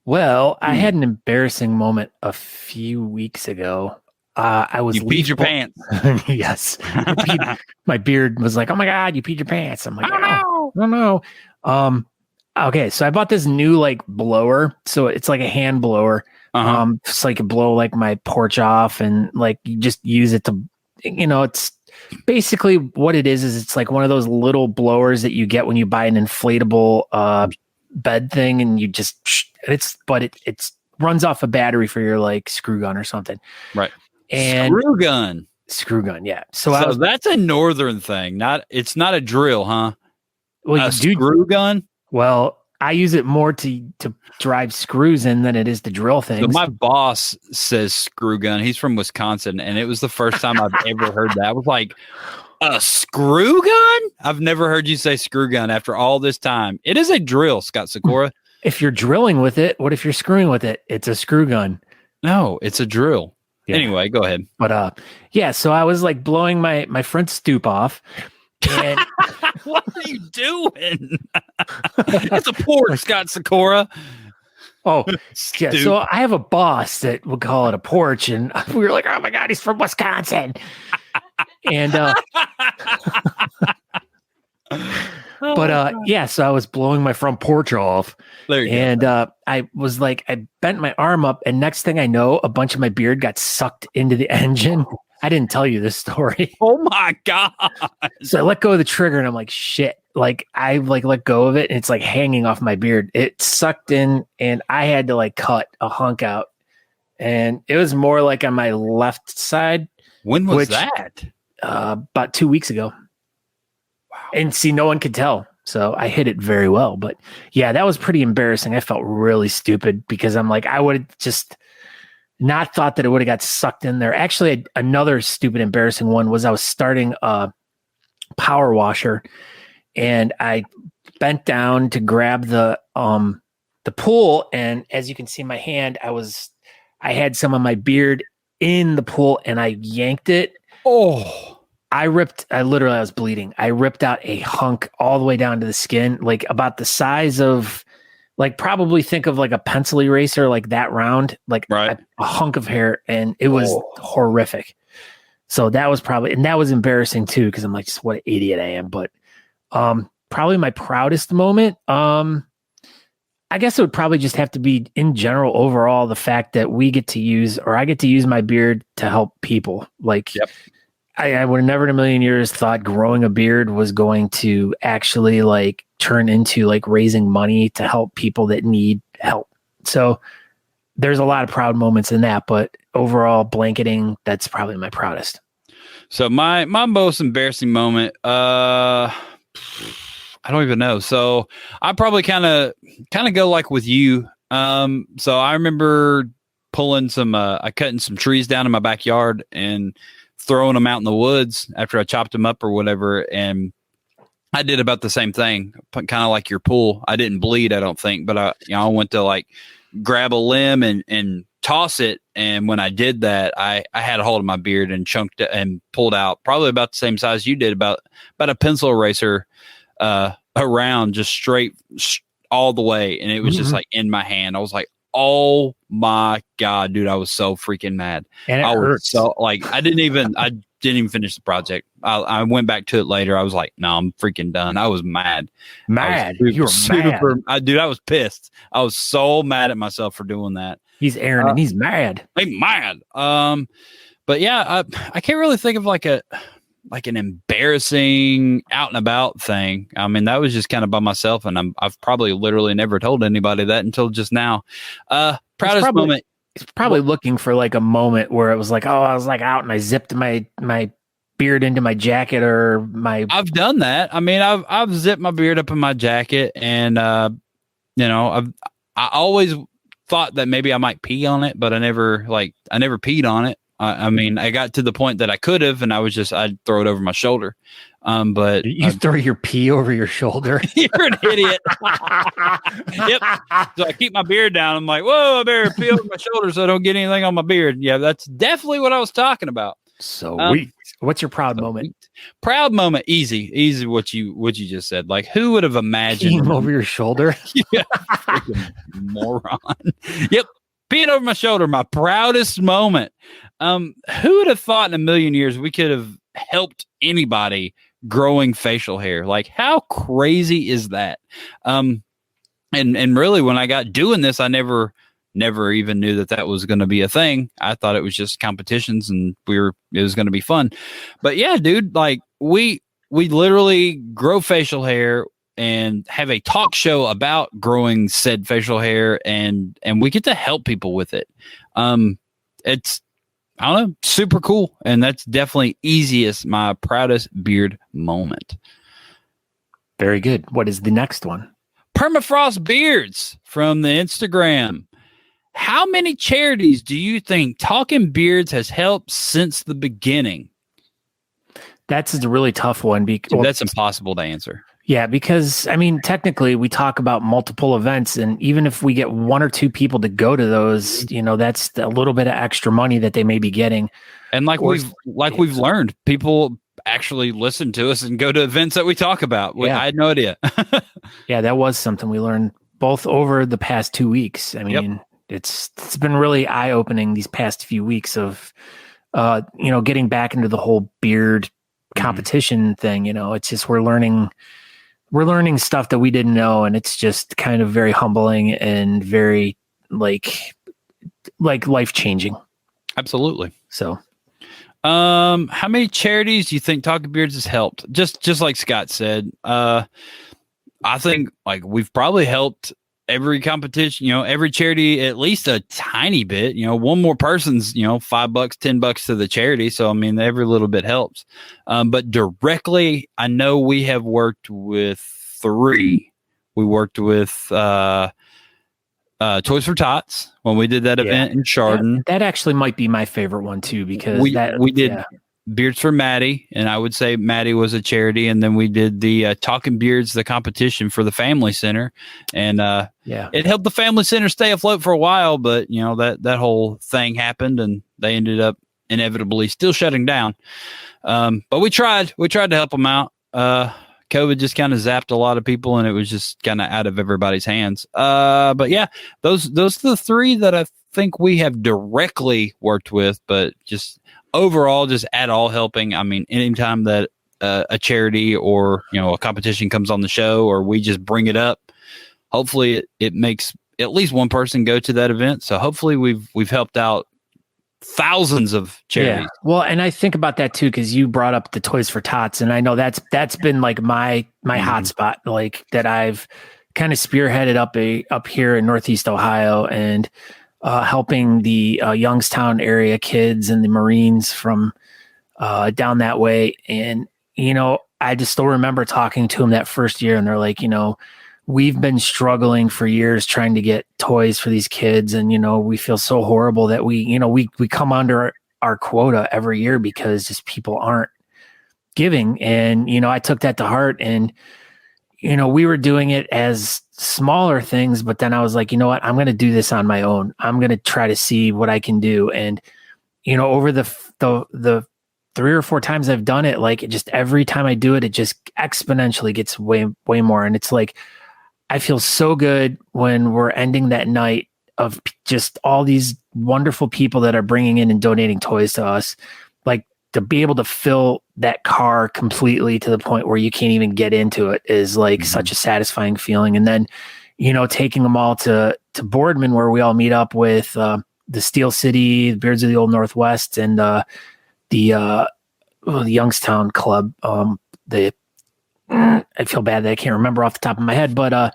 Well, I had an embarrassing moment a few weeks ago. You peed your pants. Yes. My beard was like, oh my God, you peed your pants. I'm like, oh no. Okay. So I bought this new like blower. So it's like a hand blower. It's like a blow like my porch off, and like you just use it to, it's basically what it is it's like one of those little blowers that you get when you buy an inflatable bed thing, and you just it's runs off a battery for your like screw gun or something. Right. And screw gun. Yeah. So that's a northern thing. It's not a drill, huh? a screw gun? Well, I use it more to drive screws in than it is to drill things. So my boss says screw gun. He's from Wisconsin, and it was the first time I've ever heard that. I was like, a screw gun? I've never heard you say screw gun after all this time. It is a drill, Scott Sykora. If you're drilling with it, what if you're screwing with it? It's a screw gun. No, it's a drill. Yeah. Anyway, go ahead. But yeah, so I was like blowing my front stoop off. And what are you doing? It's a porch, Scott Sykora. Oh, yeah. So I have a boss that would call it a porch, and we were like, "Oh my God, he's from Wisconsin." And yeah, so I was blowing my front porch off, and I was like, I bent my arm up, and next thing I know, a bunch of my beard got sucked into the engine. I didn't tell you this story. Oh my God. So I let go of the trigger and I'm like, shit. Like I let go of it and it's like hanging off my beard. It sucked in and I had to like cut a hunk out. And it was more like on my left side. When was that? About 2 weeks ago. Wow. And see, no one could tell. So I hid it very well. But yeah, that was pretty embarrassing. I felt really stupid because I'm like, I would have just not thought that it would have got sucked in there. Actually, another stupid, embarrassing one was I was starting a power washer, and I bent down to grab the pool, and as you can see, my hand, I had some of my beard in the pool, and I yanked it. Oh, I was bleeding. I ripped out a hunk all the way down to the skin, like about the size of. Like probably think of like a pencil eraser, like that round, like a hunk of hair. And it was horrific. So that was and that was embarrassing too. Cause I'm like, just what an idiot I am. But probably my proudest moment. I guess it would probably just have to be in general, overall, the fact that I get to use my beard to help people. Like I would have never in a million years thought growing a beard was going to actually like turn into like raising money to help people that need help. So there's a lot of proud moments in that, but overall blanketing, that's probably my proudest. So my most embarrassing moment, I don't even know. So I probably kind of go like with you. So I remember pulling cutting some trees down in my backyard and throwing them out in the woods after I chopped them up or whatever. And I did about the same thing, kind of like your pool. I didn't bleed, I don't think, but I went to like grab a limb and toss it. And when I did that, I had a hold of my beard and chunked it and pulled out probably about the same size you did, about a pencil eraser, around just straight all the way. And it was just like in my hand. I was like, oh my God, dude, I was so freaking mad. And it hurts. So like, I didn't even finish the project. I went back to it later. I was like, no, I'm freaking done. I was mad. You were mad. Dude, I was pissed. I was so mad at myself for doing that. He's Aaron and he's mad. I'm mad. But yeah, I can't really think of like an embarrassing out and about thing. I mean, that was just kind of by myself, and I've probably literally never told anybody that until just now. Proudest moment. He's probably looking for like a moment where it was like, oh, I was like out and I zipped my beard into my jacket or my. I've done that. I mean, I've zipped my beard up in my jacket, and I always thought that maybe I might pee on it, but I never peed on it. I mean, I got to the point that I could have, and I'd throw it over my shoulder. But you throw your pee over your shoulder. You're an idiot. Yep. So I keep my beard down. I'm like, whoa, I better pee over my shoulder so I don't get anything on my beard. Yeah, that's definitely what I was talking about. Sweet. What's your proud moment? Proud moment. Easy. What you just said. Like, who would have imagined peeing over your shoulder? Yeah, freaking moron. Yep. Peeing over my shoulder. My proudest moment. Who would have thought in a million years we could have helped anybody growing facial hair? Like, how crazy is that? And really, when I got doing this, I never even knew that was going to be a thing. I thought it was just competitions and it was going to be fun. But yeah, dude, like we literally grow facial hair and have a talk show about growing said facial hair, and we get to help people with it. It's, I don't know, super cool. And that's definitely my proudest beard moment. Very good. What is the next one? Permafrost Beards from the Instagram. How many charities do you think Talking Beards has helped since the beginning? That's a really tough one. That's impossible to answer. Yeah, because, I mean, technically we talk about multiple events, and even if we get one or two people to go to those, that's a little bit of extra money that they may be getting. And we've learned, people actually listen to us and go to events that we talk about. I had no idea. Yeah, that was something we learned both over the past 2 weeks. I mean, it's been really eye-opening these past few weeks of, getting back into the whole beard competition thing. It's just we're learning stuff that we didn't know, and it's just kind of very humbling and very like life-changing. Absolutely. So how many charities do you think Talking Beards has helped? Just like Scott said, I think we've probably helped every competition, every charity at least a tiny bit. One more person's, $5, $10 to the charity. So I mean, every little bit helps. But directly, I know we have worked with 3. We worked with Toys for Tots when we did that event in Chardon. That actually might be my favorite one too, because we did Beards for Maddie, and I would say Maddie was a charity, and then we did the Talking Beards, the competition for the Family Center, and it helped the Family Center stay afloat for a while, but that whole thing happened, and they ended up inevitably still shutting down. But we tried to help them out. COVID just kind of zapped a lot of people, and it was just kind of out of everybody's hands. But yeah, those are the 3 that I think we have directly worked with, but just overall, just at all helping. I mean, anytime that a charity or a competition comes on the show, or we just bring it up, hopefully it makes at least one person go to that event. So hopefully we've helped out thousands of charities. Yeah. Well, and I think about that too, because you brought up the Toys for Tots, and I know that's been like my hotspot, like that I've kind of spearheaded up here in Northeast Ohio, and helping the Youngstown area kids and the Marines from down that way. And, I just still remember talking to them that first year, and they're like, we've been struggling for years trying to get toys for these kids. And, we feel so horrible that we come under our quota every year because just people aren't giving. And, I took that to heart, and, we were doing it as smaller things, but then I was like, you know what, I'm going to do this on my own. I'm going to try to see what I can do. And, over the 3 or 4 times I've done it, like just every time I do it, it just exponentially gets way, way more. And it's like, I feel so good when we're ending that night of just all these wonderful people that are bringing in and donating toys to us, like to be able to fill that car completely to the point where you can't even get into it is like such a satisfying feeling. And then, taking them all to Boardman, where we all meet up with the Steel City, the Beards of the Old Northwest, and the Youngstown Club. I feel bad that I can't remember off the top of my head, but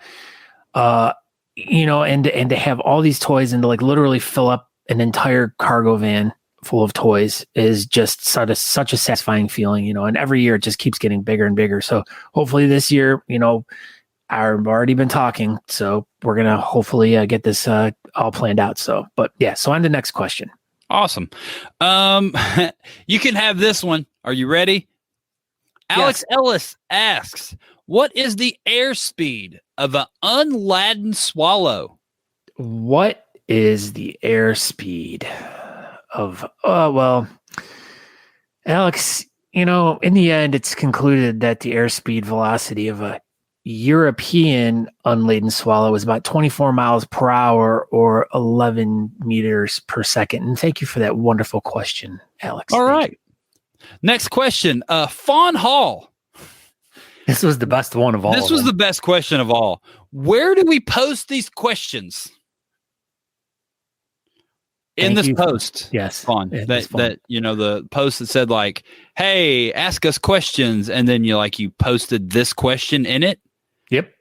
and to have all these toys and to like literally fill up an entire cargo van full of toys is just such a satisfying feeling, and every year it just keeps getting bigger and bigger. So hopefully this year, I've already been talking, so we're going to hopefully get this all planned out. So on to the next question. Awesome. You can have this one. Are you ready? Alex Ellis asks, what is the airspeed of an unladen swallow? What is the airspeed of, Alex, in the end, it's concluded that the airspeed velocity of a European unladen swallow is about 24 miles per hour or 11 meters per second. And thank you for that wonderful question, Alex. All right. Next question. Fawn Hall. This was the best one of all. This was the best question of all. Where do we post these questions? In this post. Yes. Fawn. That the post that said like, hey, ask us questions. And then you posted this question in it. Yep.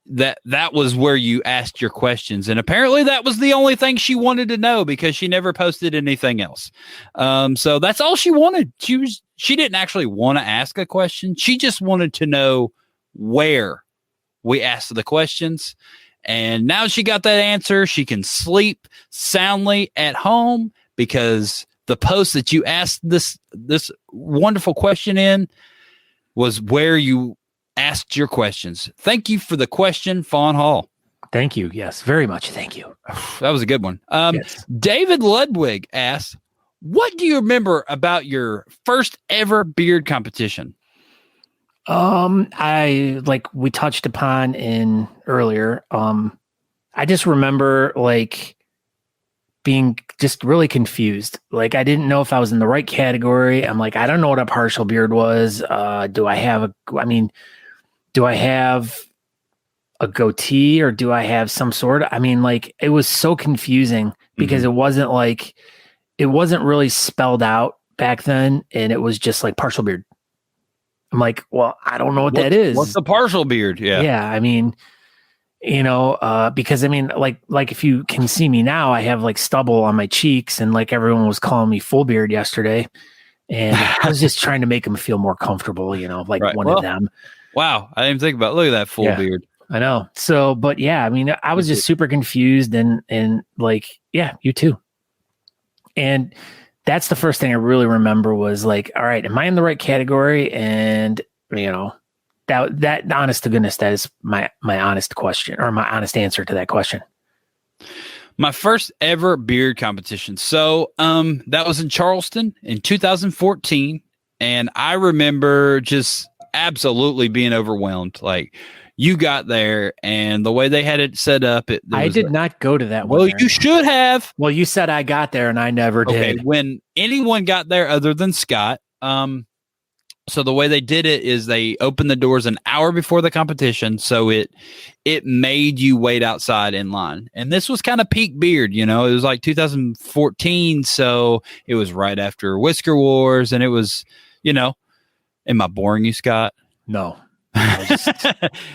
That was where you asked your questions, and apparently that was the only thing she wanted to know because she never posted anything else. So that's all she wanted. She didn't actually want to ask a question. She just wanted to know where we asked the questions. And now she got that answer. She can sleep soundly at home because the post that you asked this wonderful question in was where you asked your questions. Thank you for the question, Fawn Hall. Thank you. Yes, very much. Thank you. That was a good one. Yes. David Ludwig asks, what do you remember about your first ever beard competition? I like we touched upon in earlier. I just remember like being just really confused. Like I didn't know if I was in the right category. I'm like, I don't know what a partial beard was. Do I have a goatee or do I have some sort of, like it was so confusing because it wasn't really spelled out back then. And it was just like partial beard. I'm like, well, I don't know what that is. What's the partial beard? Yeah. Yeah. Because like if you can see me now, I have like stubble on my cheeks and like everyone was calling me full beard yesterday. And I was just trying to make them feel more comfortable, like right. One of them. Wow. I didn't think about, look at that full beard. I know. So, but yeah, I was just super confused and like, yeah, you too. And that's the first thing I really remember was like, all right, am I in the right category? And, that honest to goodness, that is my honest question or my honest answer to that question. My first ever beard competition. So, that was in Charleston in 2014. And I remember just absolutely being overwhelmed. Like you got there and the way they had it set up. I did not go to that one. Well, you should have. Well, you said I got there and I never did. Okay, when anyone got there other than Scott, so the way they did it is they opened the doors an hour before the competition. So it made you wait outside in line. And this was kind of peak beard, it was like 2014. So it was right after Whisker Wars. And it was, am I boring you, Scott? No.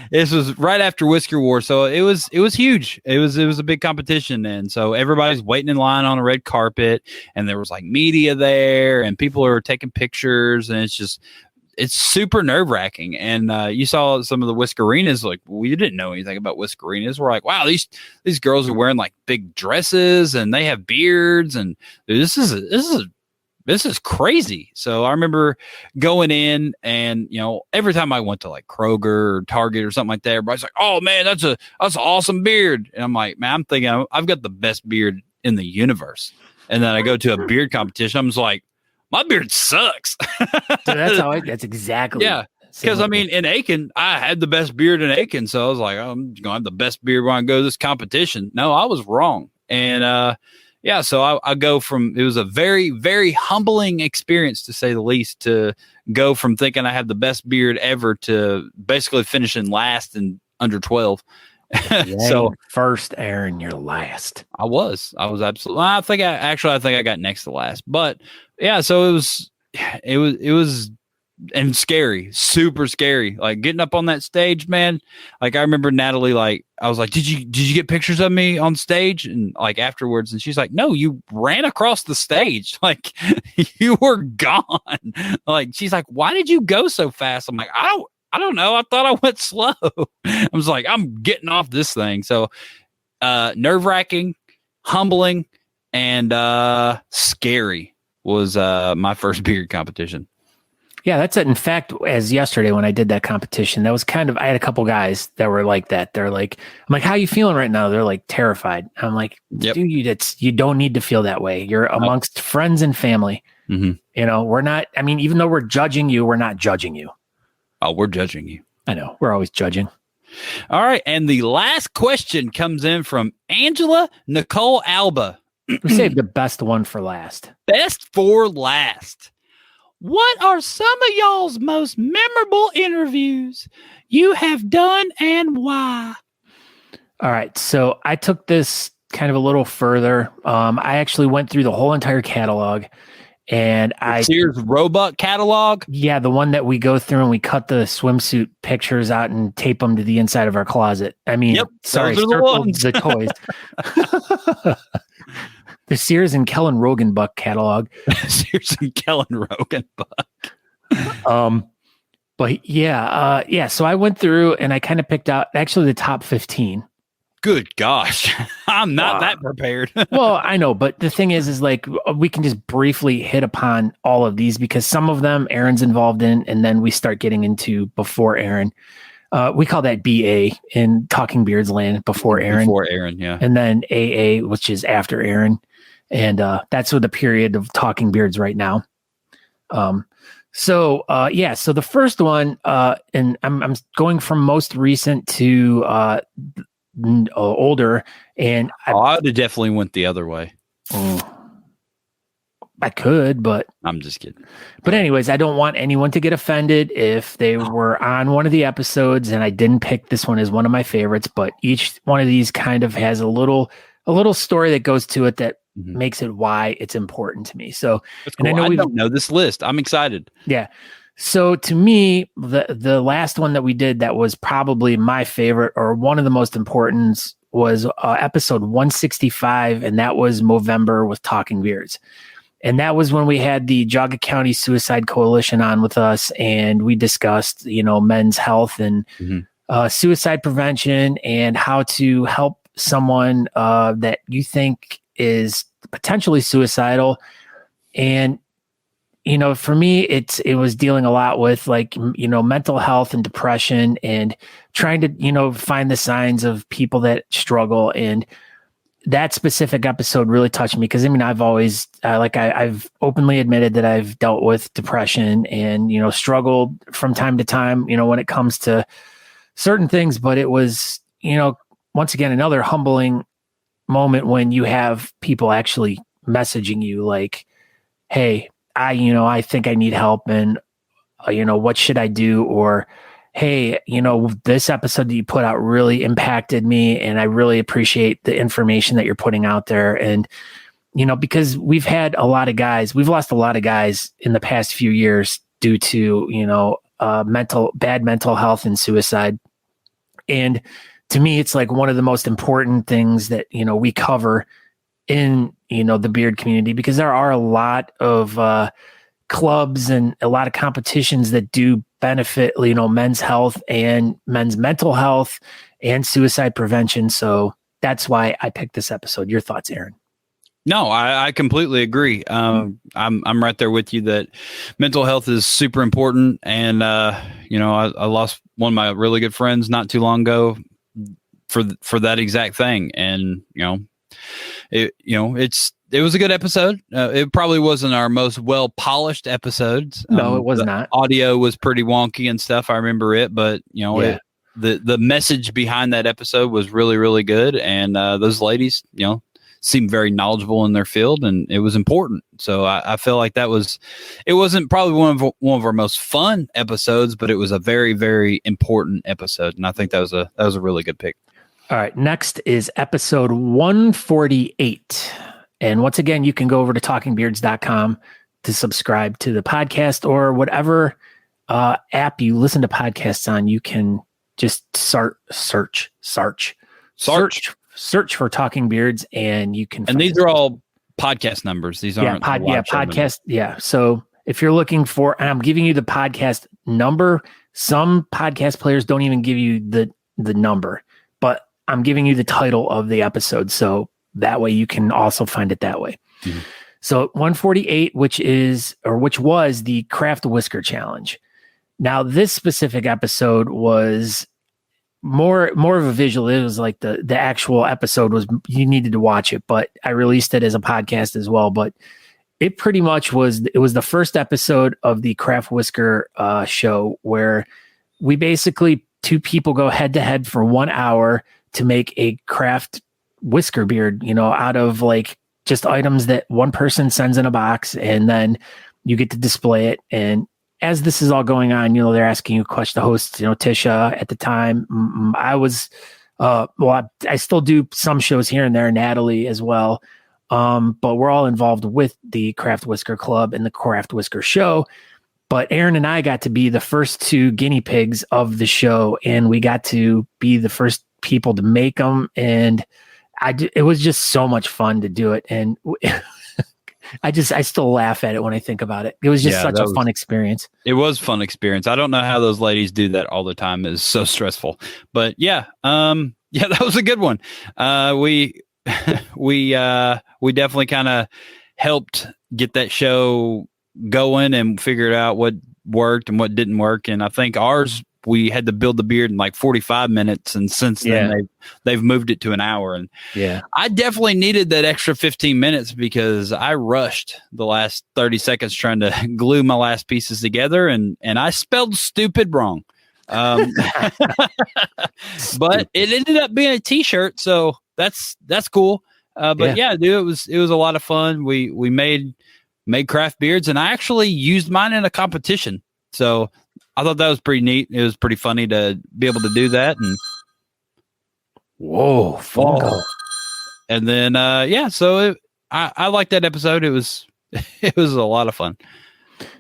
This was right after Whisker War, so it was huge. It was a big competition, and so everybody's waiting in line on a red carpet, and there was like media there, and people are taking pictures, and it's super nerve wracking. And you saw some of the Whiskerinas, like we didn't know anything about Whiskerinas. We're like, wow, these girls are wearing like big dresses, and they have beards, and this is crazy. So I remember going in and, every time I went to like Kroger or Target or something like that, everybody's like, oh man, that's an awesome beard. And I'm like, man, I'm thinking I've got the best beard in the universe. And then I go to a beard competition. I'm just like, my beard sucks. So that's exactly. Yeah. Because in Aiken, I had the best beard in Aiken. So I was like, I'm going to have the best beard when I go to this competition. No, I was wrong. And, yeah, so I go from, it was a very, very humbling experience to say the least, to go from thinking I had the best beard ever to basically finishing last in under 12. So first, Aaron, you're last. I was absolutely, I think I got next to last, but yeah, so it was and scary, super scary. Like getting up on that stage, man. Like I remember Natalie, like I was like, did you get pictures of me on stage? And like afterwards, and she's like, no, you ran across the stage. Like you were gone. Like she's like, why did you go so fast? I'm like, I don't know. I thought I went slow. I was like, I'm getting off this thing. So nerve wracking, humbling, and scary was my first beard competition. Yeah, that's it. In fact, as yesterday when I did that competition, that was kind of, I had a couple guys that were like that. They're like, I'm like, how you feeling right now? They're like terrified. I'm like, yep. Dude, you don't need to feel that way. You're amongst friends and family. Mm-hmm. We're not, even though we're judging you, we're not judging you. Oh, we're judging you. I know. We're always judging. All right. And the last question comes in from Angela Nicole Alba. We saved the best one for last. Best for last. What are some of y'all's most memorable interviews you have done and why? All right. So I took this kind of a little further. I actually went through the whole entire catalog and Sears Roebuck catalog. Yeah. The one that we go through and we cut the swimsuit pictures out and tape them to the inside of our closet. Sorry, the toys. The Sears and Kellen Rogenbuck catalog. Sears and Kellen Rogenbuck. But yeah. So I went through and I kind of picked out actually the top 15. Good gosh. I'm not that prepared. Well, I know, but the thing is like we can just briefly hit upon all of these because some of them Aaron's involved in, and then we start getting into before Aaron. We call that BA in Talking Beards land, before Aaron. Before Aaron, yeah. And then AA, which is after Aaron. And that's with the period of Talking Beards right now. So the first one, and I'm going from most recent to older, and I would have definitely went the other way. I could, but I'm just kidding. But anyways, I don't want anyone to get offended if they were on one of the episodes and I didn't pick this one as one of my favorites, but each one of these kind of has a little story that goes to it that makes it why it's important to me. So, cool. And I don't know this list. I'm excited. Yeah. So to me, the last one that we did that was probably my favorite or one of the most important was episode 165, and that was Movember with Talking Beards. And that was when we had the Geauga County Suicide Coalition on with us, and we discussed, men's health and suicide prevention and how to help someone that you think is potentially suicidal. And for me, it was dealing a lot with mental health and depression and trying to, find the signs of people that struggle. And that specific episode really touched me because I've always I've openly admitted that I've dealt with depression and, struggled from time to time, when it comes to certain things. But it was, once again, another humbling moment when you have people actually messaging you like, hey, I think I need help and, what should I do? Or, hey, this episode that you put out really impacted me and I really appreciate the information that you're putting out there. And, because we've lost a lot of guys in the past few years due to, bad mental health and suicide. And to me, it's like one of the most important things that, we cover in, the beard community, because there are a lot of clubs and a lot of competitions that do benefit, men's health and men's mental health and suicide prevention. So that's why I picked this episode. Your thoughts, Aaron? No, I completely agree. I'm right there with you that mental health is super important. And, I lost one of my really good friends not too long ago for that exact thing. And, it was a good episode. It probably wasn't our most well polished episodes. No, it was not. Audio was pretty wonky and stuff. I remember it, but the message behind that episode was really, really good. And those ladies, seemed very knowledgeable in their field, and it was important. So I feel like it wasn't probably one of our most fun episodes, but it was a very, very important episode. And I think that was a really good pick. All right. Next is episode 148. And once again, you can go over to talkingbeards.com to subscribe to the podcast, or whatever app you listen to podcasts on. You can just search for Talking Beards, and you can. And these are all podcast numbers. These aren't podcast. Numbers. Yeah. So if you're looking for, and I'm giving you the podcast number. Some podcast players don't even give you the number, but I'm giving you the title of the episode. So that way you can also find it that way. Mm-hmm. So 148, which was the Craft Whisker Challenge. Now, this specific episode was more of a visual. It was like the actual episode was, you needed to watch it, but I released it as a podcast as well. But it pretty much was the first episode of the Craft Whisker show, where we basically, two people go head to head for 1 hour to make a craft whisker beard, out of just items that one person sends in a box, and then you get to display it. And as this is all going on, they're asking you questions. The host, Tisha at the time, I was, I still do some shows here and there, Natalie as well. But we're all involved with the Craft Whisker Club and the Craft Whisker Show. But Aaron and I got to be the first two guinea pigs of the show, and we got to be the first people to make them. And it was just so much fun to do it. And I still laugh at it when I think about it. It was just such a fun experience. It was a fun experience. I don't know how those ladies do that all the time. It's so stressful. But yeah, that was a good one. We definitely kind of helped get that show going and figured out what worked and what didn't work. And I think ours, we had to build the beard in like 45 minutes. And since then they've moved it to an hour. And I definitely needed that extra 15 minutes because I rushed the last 30 seconds trying to glue my last pieces together. And I spelled stupid wrong. But it ended up being a t-shirt. So that's cool. But dude, it was a lot of fun. We made craft beards and I actually used mine in a competition. So I thought that was pretty neat. It was pretty funny to be able to do that. And Funko. And then, so I liked that episode. It was a lot of fun.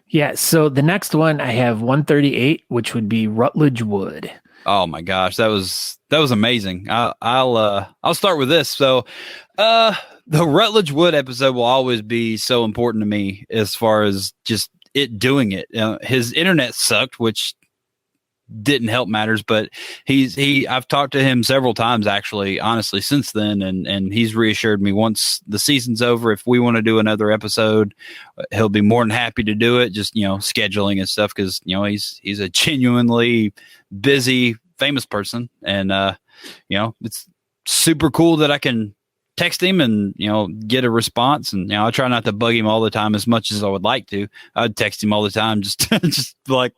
Yeah. So the next one I have 138, which would be Rutledge Wood. Oh my gosh. That was amazing. I'll start with this. So, the Rutledge Wood episode will always be so important to me as far as just it doing it. His internet sucked, which didn't help matters, but I've talked to him several times actually, honestly, since then. And he's reassured me once the season's over, if we want to do another episode, he'll be more than happy to do it. Just, scheduling and stuff. Cause he's a genuinely busy, famous person. And, it's super cool that I can text him and, get a response. And, I try not to bug him all the time as much as I would like to. I'd text him all the time, just like,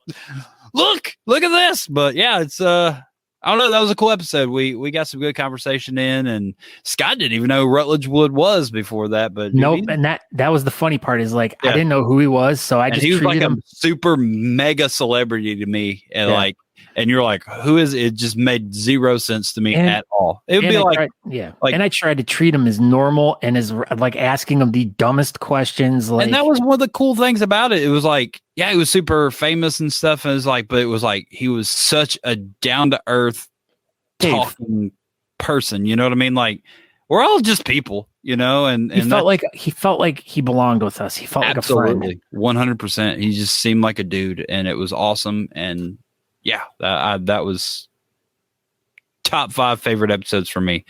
look at this. But yeah, it's, I don't know. That was a cool episode. We got some good conversation in, and Scott didn't even know who Rutledge Wood was before that, but nope. And that was the funny part is like, I didn't know who he was. So I just he was like him a super mega celebrity to me. And and you're like, who is it? It just made zero sense to me at all. It would be and I tried to treat him as normal and as like asking him the dumbest questions. And that was one of the cool things about it. It was like, he was super famous and stuff. And it was like, but it was like, he was such a down to earth talking person. You know what I mean? Like, we're all just people, and he felt like he belonged with us. He felt like a friend. 100%. He just seemed like a dude, and it was awesome. And that was top 5 favorite episodes for me.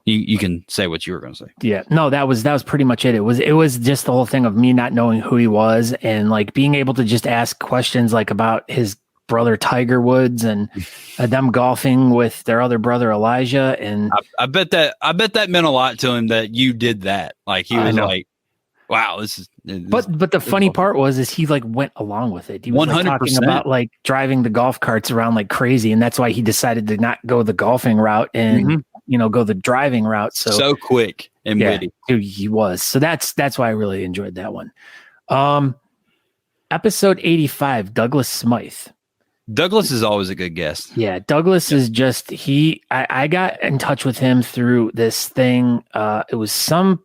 You can say what you were going to say. Yeah, no, that was pretty much it. It was just the whole thing of me not knowing who he was and like being able to just ask questions like about his brother Tiger Woods and them golfing with their other brother Elijah. And I bet that meant a lot to him that you did that. Like he was like, wow, this is. But the funny part was he like went along with it. He was like, talking about like driving the golf carts around like crazy, and that's why he decided to not go the golfing route and go the driving route. So quick and witty, dude, he was. So that's why I really enjoyed that one. Episode 85, Douglas Smythe. Douglas is always a good guest. Yeah, Douglas is just I got in touch with him through this thing. It was some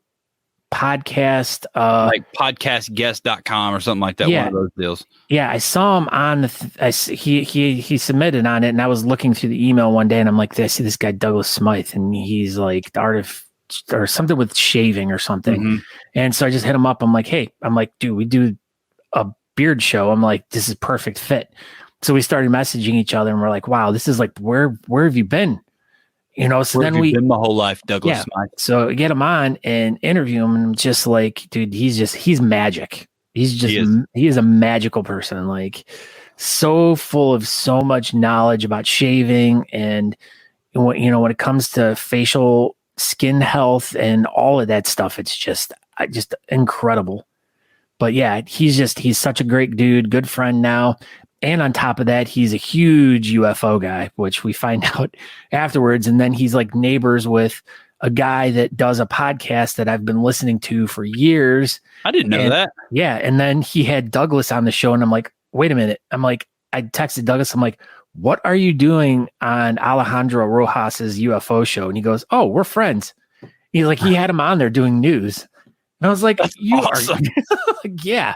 podcast like podcastguest.com or something like that. One of those deals. Yeah, I saw him on he submitted on it, and I was looking through the email one day and I'm like, I see this guy Douglas Smythe, and he's like the art of or something with shaving or something. And so I just hit him up. I'm like, hey, dude, we do a beard show. I'm like, this is perfect fit. So we started messaging each other and we're like, wow, this is like, where have you been? So then we been my whole life, Douglas Smythe. So get him on and interview him, and I'm just like, dude, he's magic. He is a magical person, like so full of so much knowledge about shaving and when it comes to facial skin health and all of that stuff, it's just incredible. But yeah, he's such a great dude, good friend now. And on top of that, he's a huge UFO guy, which we find out afterwards. And then he's like neighbors with a guy that does a podcast that I've been listening to for years. I didn't know that. Yeah. And then he had Douglas on the show, and I'm like, wait a minute. I texted Douglas. I'm like, what are you doing on Alejandro Rojas's UFO show? And he goes, oh, we're friends. He had him on there doing news. And I was like, you awesome. Are. Yeah.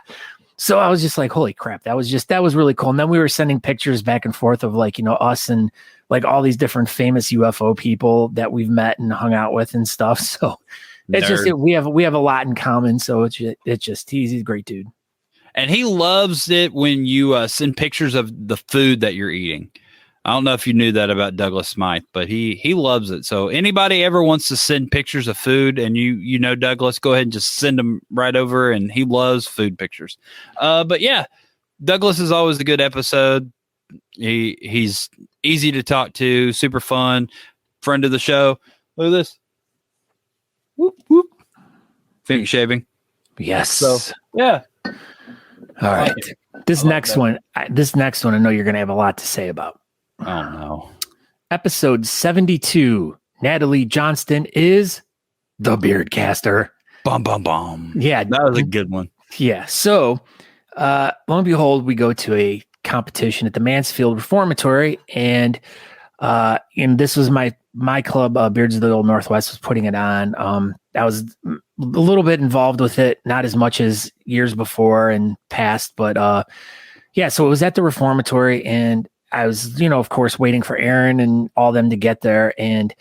So I was just like, holy crap, that was really cool. And then we were sending pictures back and forth of like, us and like all these different famous UFO people that we've met and hung out with and stuff. So it's just, we have a lot in common. So he's a great dude. And he loves it when you send pictures of the food that you're eating. I don't know if you knew that about Douglas Smythe, but he loves it. So anybody ever wants to send pictures of food and you know Douglas, go ahead and just send them right over. And he loves food pictures. But yeah, Douglas is always a good episode. He's easy to talk to, super fun, friend of the show. Look at this. Whoop, whoop. Finish shaving. Yes. So yeah. All right. This next one, I know you're going to have a lot to say about. Oh, no. Episode 72. Natalie Johnston is the Beardcaster. Bum, bum, bum. Yeah. That was a good one. Yeah. So, lo and behold, we go to a competition at the Mansfield Reformatory, and this was my club, Beards of the Old Northwest, was putting it on. I was a little bit involved with it, not as much as years before and past, but yeah, so it was at the Reformatory, and I was, of course, waiting for Aaron and all them to get there, and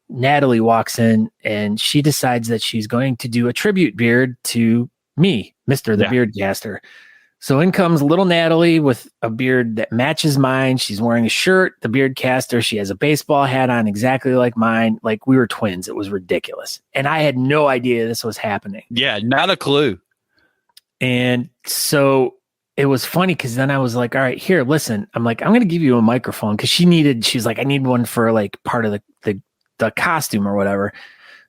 Natalie walks in, and she decides that she's going to do a tribute beard to me, Mr. the Beardcaster. So in comes little Natalie with a beard that matches mine. She's wearing a shirt, the Beardcaster. She has a baseball hat on exactly like mine. Like we were twins. It was ridiculous. And I had no idea this was happening. Yeah, not a clue. And so it was funny because then I was like, all right, here, listen. I'm like, I'm going to give you a microphone because she was like, I need one for like part of the costume or whatever.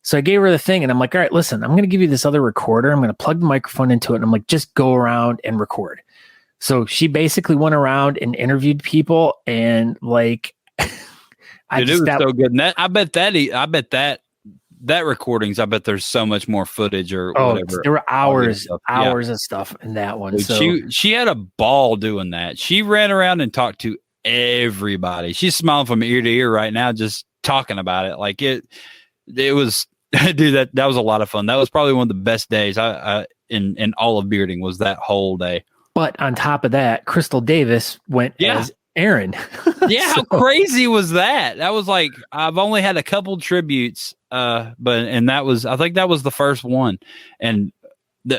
So I gave her the thing and I'm like, all right, listen, I'm going to give you this other recorder. I'm going to plug the microphone into it. And I'm like, just go around and record. So she basically went around and interviewed people and like, it was so good. And I bet that recordings, I bet there's so much more footage or whatever. There were hours of stuff in that one. Dude, so she had a ball doing that. She ran around and talked to everybody. She's smiling from ear to ear right now, just talking about it. Like it was, dude, that was a lot of fun. That was probably one of the best days in all of bearding was that whole day. But on top of that, Crystal Davis went as Aaron. Yeah. How crazy was that? That was like, I've only had a couple tributes, I think that was the first one. And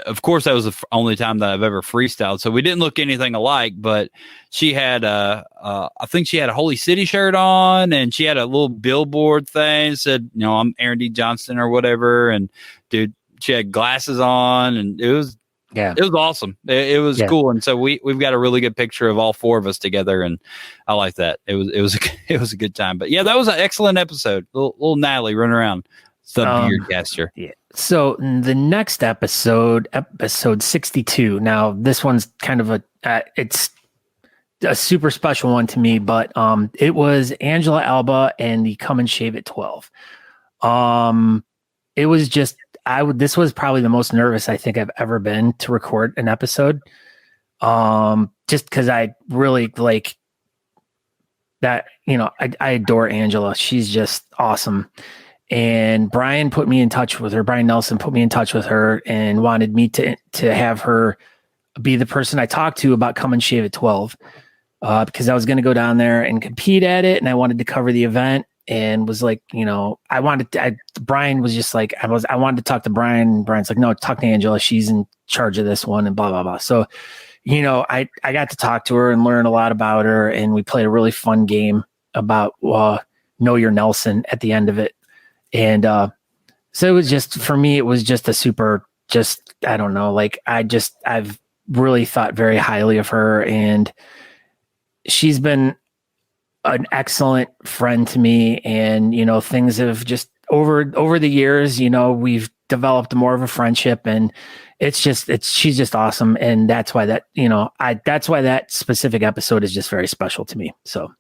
of course that was the only time that I've ever freestyled. So we didn't look anything alike, but she had, I think she had a Holy City shirt on and she had a little billboard thing said, I'm Aaron D. Johnston or whatever. And dude, she had glasses on and it was awesome. It was cool. And so we've got a really good picture of all four of us together. And I like that. It was a good time, but yeah, that was an excellent episode. Little Natalie running around. The Beardcaster. Yeah. So the next episode 62. Now this one's kind of it's a super special one to me, but it was Angela Alba and the Come and Shave at 12. It was just this was probably the most nervous I think I've ever been to record an episode. Just because I really like that, I adore Angela. She's just awesome. And Brian Nelson put me in touch with her and wanted me to have her be the person I talked to about Come and Shave at 12. Because I was going to go down there and compete at it. And I wanted to cover the event and was like, Brian was just like, I wanted to talk to Brian. And Brian's like, no, talk to Angela. She's in charge of this one and blah, blah, blah. So, I got to talk to her and learn a lot about her. And we played a really fun game about Know Your Nelson at the end of it. And so it was just, for me, it was just a super, I don't know, like I've really thought very highly of her, and she's been an excellent friend to me. And, things have just over the years, we've developed more of a friendship, and she's just awesome. And that's why that specific episode is just very special to me. So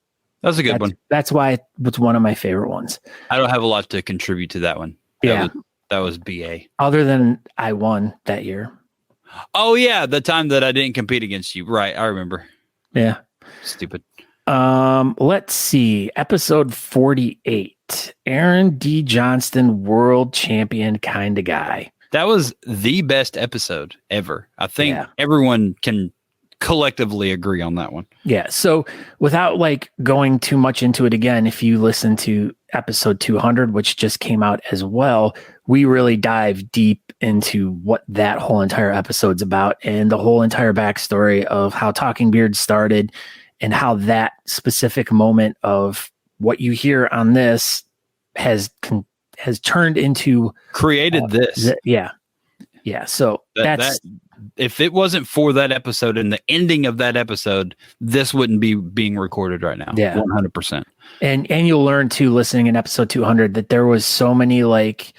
that's a good one. That's why it's one of my favorite ones. I don't have a lot to contribute to that one. That was BA. Other than I won that year. Oh yeah, the time that I didn't compete against you. Right, I remember. Yeah. Stupid. Let's see. Episode 48. Aaron D. Johnston, world champion kind of guy. That was the best episode ever. I think Yeah. everyone can collectively agree on that one. Yeah. So without like going too much into it again, if you listen to episode 200, which just came out as well, we really dive deep into what that whole entire episode's about and the whole entire backstory of how Talking Beard started and how that specific moment of what you hear on this has turned into Created this. Yeah. So that's if it wasn't for that episode and the ending of that episode, this wouldn't be being recorded right now. Yeah. 100%. And you'll learn too, listening in episode 200, that there was so many like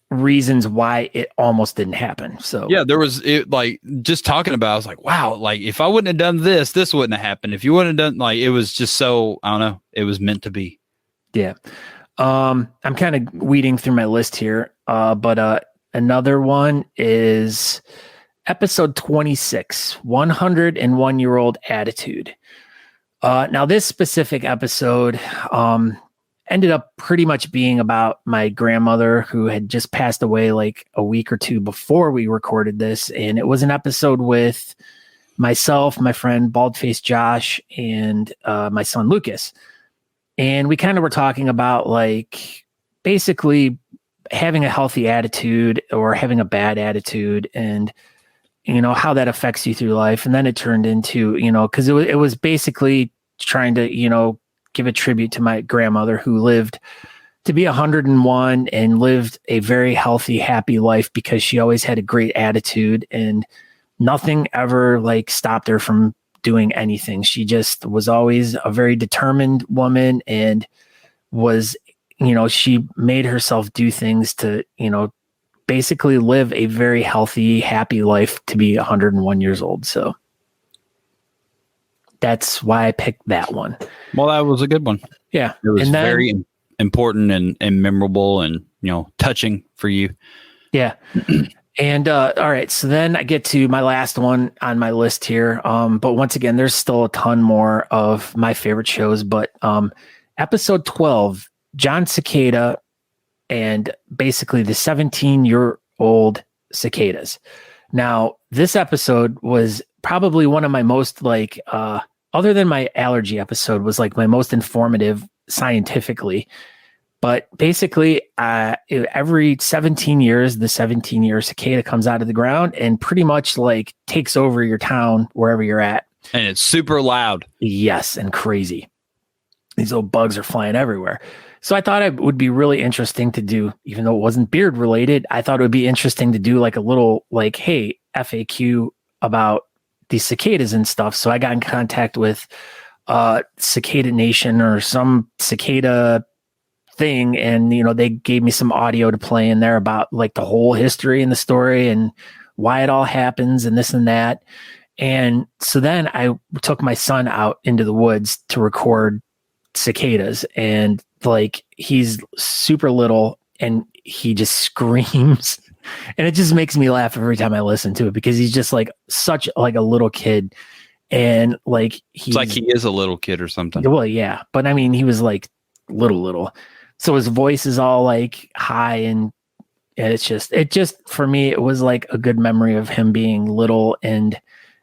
reasons why it almost didn't happen. So yeah, there was like just talking about, I was like, wow, like if I wouldn't have done this wouldn't have happened. If you wouldn't have done, like, it was just so, I don't know, it was meant to be. Yeah. I'm kind of weeding through my list here. But another one is episode 26, 101-year-old attitude. Now this specific episode, ended up pretty much being about my grandmother who had just passed away like a week or two before we recorded this. And it was an episode with myself, my friend Baldface Josh, and my son Lucas. And we kind of were talking about like basically having a healthy attitude or having a bad attitude and, you know, how that affects you through life. And then it turned into, you know, because it was basically trying to, you know, give a tribute to my grandmother who lived to be 101 and lived a very healthy, happy life because she always had a great attitude and nothing ever like stopped her from doing anything. She just was always a very determined woman and was, you know, she made herself do things to, you know, basically live a very healthy, happy life to be 101 years old. So that's why I picked that one. Well, that was a good one. Yeah. It was very important and memorable and, you know, touching for you. Yeah. And all right, so then I get to my last one on my list here. But once again, there's still a ton more of my favorite shows. But episode 12, John Sykora and basically the 17-year-old cicadas. Now, this episode was probably one of my most like, other than my allergy episode, was like my most informative scientifically. But basically, every 17 years, the 17-year cicada comes out of the ground and pretty much like takes over your town wherever you're at. And it's super loud. Yes, and crazy. These little bugs are flying everywhere. So I thought it would be really interesting to do, even though it wasn't beard related, I thought it would be interesting to do like a little like, hey, FAQ about these cicadas and stuff. So I got in contact with Cicada Nation or some cicada thing, and you know, they gave me some audio to play in there about like the whole history and the story and why it all happens and this and that. And so then I took my son out into the woods to record cicadas, and like he's super little and he just screams, and it just makes me laugh every time I listen to it because he's just like such like a little kid, and like it's like he is a little kid or something. Well, yeah, but I mean he was like little. So his voice is all like high, and it just for me, it was like a good memory of him being little. And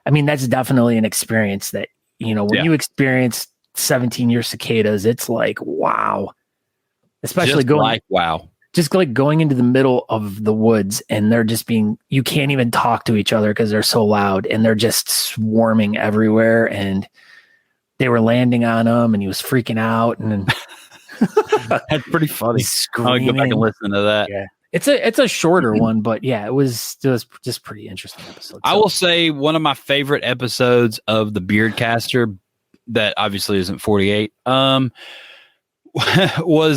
I mean, that's definitely an experience that, you know, when you experience 17-year cicadas, it's like, wow, especially just like going into the middle of the woods and they're just you can't even talk to each other because they're so loud and they're just swarming everywhere. And they were landing on him and he was freaking out. And that's pretty funny. I'll go back and listen to that. Yeah. It's a shorter one, but yeah, it was just pretty interesting episode. I will say one of my favorite episodes of the Beardcaster that obviously isn't 48 was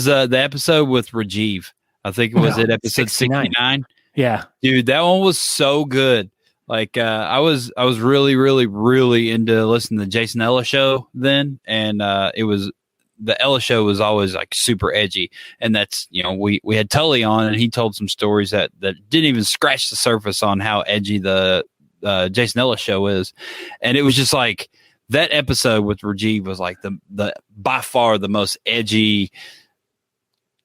the episode with Rajiv. I think it was episode 69. Yeah. Dude, that one was so good. Like I was really, really, really into listening to the Jason Ellis show then, and the Ella show was always like super edgy. And that's, you know, we had Tully on and he told some stories that didn't even scratch the surface on how edgy the Jason Ellis show is. And it was just like that episode with Rajiv was like the by far the most edgy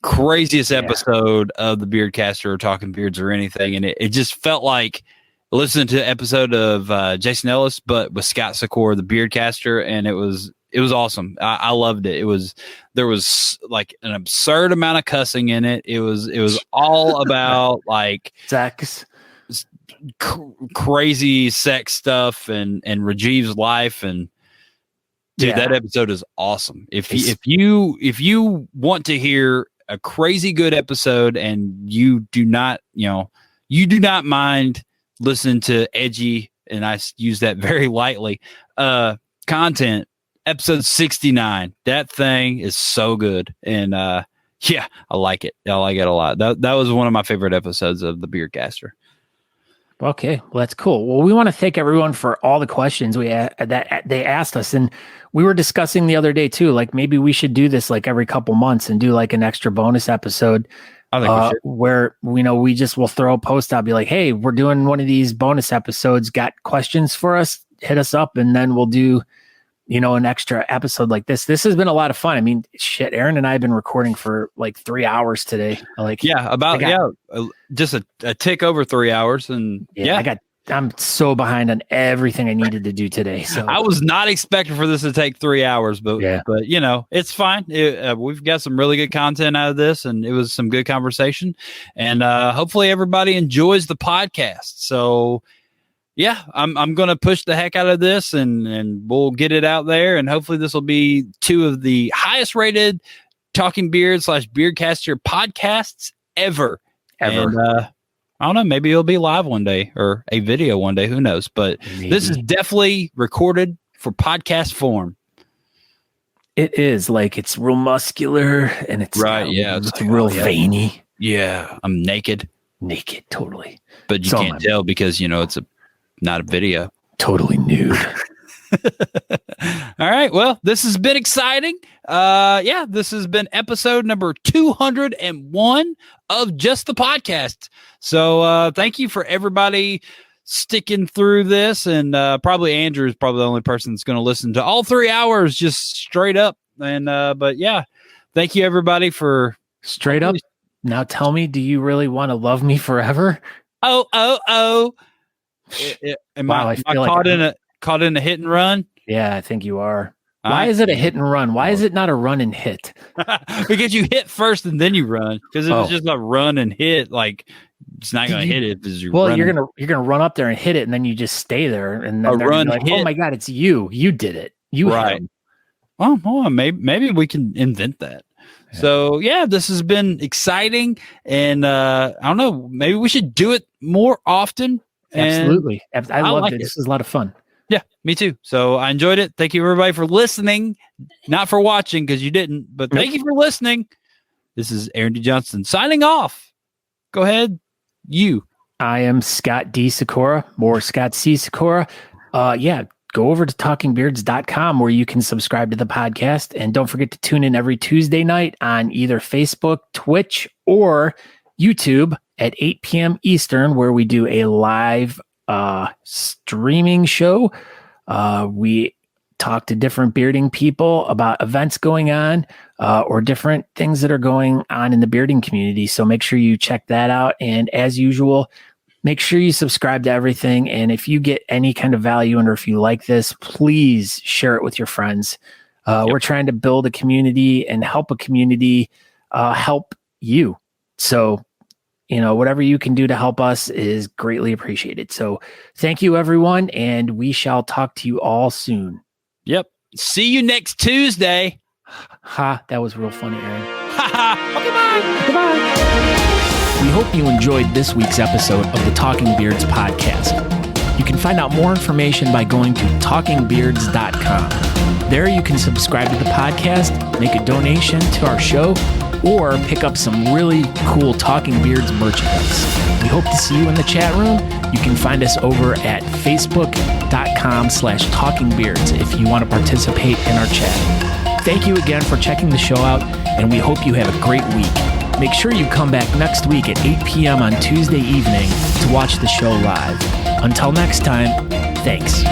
craziest episode of the Beardcaster or Talking Beards or anything. And it just felt like listening to an episode of Jason Ellis, but with Scott Sykora, the Beardcaster. And it was awesome. I loved it. There was like an absurd amount of cussing in it. It was all about like sex, crazy sex stuff and Rajiv's life. And dude, that episode is awesome. If you want to hear a crazy good episode and you do not mind listening to edgy, and I use that very lightly, content, episode 69, that thing is so good. And I like it. I like it a lot. That was one of my favorite episodes of the Beardcaster. Okay, well, that's cool. Well, we want to thank everyone for all the questions that they asked us, and we were discussing the other day too. Like maybe we should do this like every couple months and do like an extra bonus episode. I think we should. Where we'll throw a post out, be like, "Hey, we're doing one of these bonus episodes. Got questions for us? Hit us up, and then we'll do." An extra episode like this. This has been a lot of fun. I mean, shit, Aaron and I have been recording for like 3 hours today. Just a tick over 3 hours. And I'm so behind on everything I needed to do today. So I was not expecting for this to take 3 hours, but it's fine. We've got some really good content out of this, and it was some good conversation, and hopefully everybody enjoys the podcast. So yeah, I'm going to push the heck out of this and we'll get it out there. And hopefully this will be 2 of the highest rated Talking Beard / Beardcaster podcasts ever. And, I don't know, maybe it'll be live one day or a video one day. Who knows? But This is definitely recorded for podcast form. It is like, it's real muscular and it's right. Yeah. It's like, real veiny. Yeah. I'm naked, totally. But you can't tell because, it's not a video. Totally nude. All right. Well, this has been exciting. This has been episode number 201 of Just the Podcast. So thank you for everybody sticking through this. And probably Andrew is probably the only person that's going to listen to all 3 hours just straight up. And thank you everybody for straight up. Now tell me, do you really want to love me forever? Oh. Am I caught in a hit and run? Yeah, I think you are. Why is it a hit and run? Why is it not a run and hit? Because you hit first and then you run. Because if it's just a run and hit, like it's not going to hit it. You're gonna run up there and hit it, and then you just stay there, and then run. Like, oh my god, it's you! You did it. You right. Well, maybe we can invent that. Yeah. So this has been exciting, and I don't know. Maybe we should do it more often. Absolutely. I loved it. This was a lot of fun. Yeah, me too. So I enjoyed it. Thank you everybody for listening, not for watching because you didn't, but thank you for listening. This is Aaron D. Johnston signing off. Go ahead. I am Scott D. Sykora, more Scott C. Sykora. Go over to talkingbeards.com where you can subscribe to the podcast. And don't forget to tune in every Tuesday night on either Facebook, Twitch, or YouTube at 8 p.m. Eastern, where we do a live streaming show. We talk to different bearding people about events going on or different things that are going on in the bearding community. So make sure you check that out. And as usual, make sure you subscribe to everything. And if you get any kind of value or if you like this, please share it with your friends. We're trying to build a community and help a community help you. So whatever you can do to help us is greatly appreciated. So thank you, everyone, and we shall talk to you all soon. Yep. See you next Tuesday. That was real funny, Aaron. Okay, bye. Goodbye. We hope you enjoyed this week's episode of the Talking Beards podcast. You can find out more information by going to talkingbeards.com. There you can subscribe to the podcast, make a donation to our show, or pick up some really cool Talking Beards merchandise. We hope to see you in the chat room. You can find us over at facebook.com/talkingbeards if you want to participate in our chat. Thank you again for checking the show out, and we hope you have a great week. Make sure you come back next week at 8 p.m. on Tuesday evening to watch the show live. Until next time, thanks.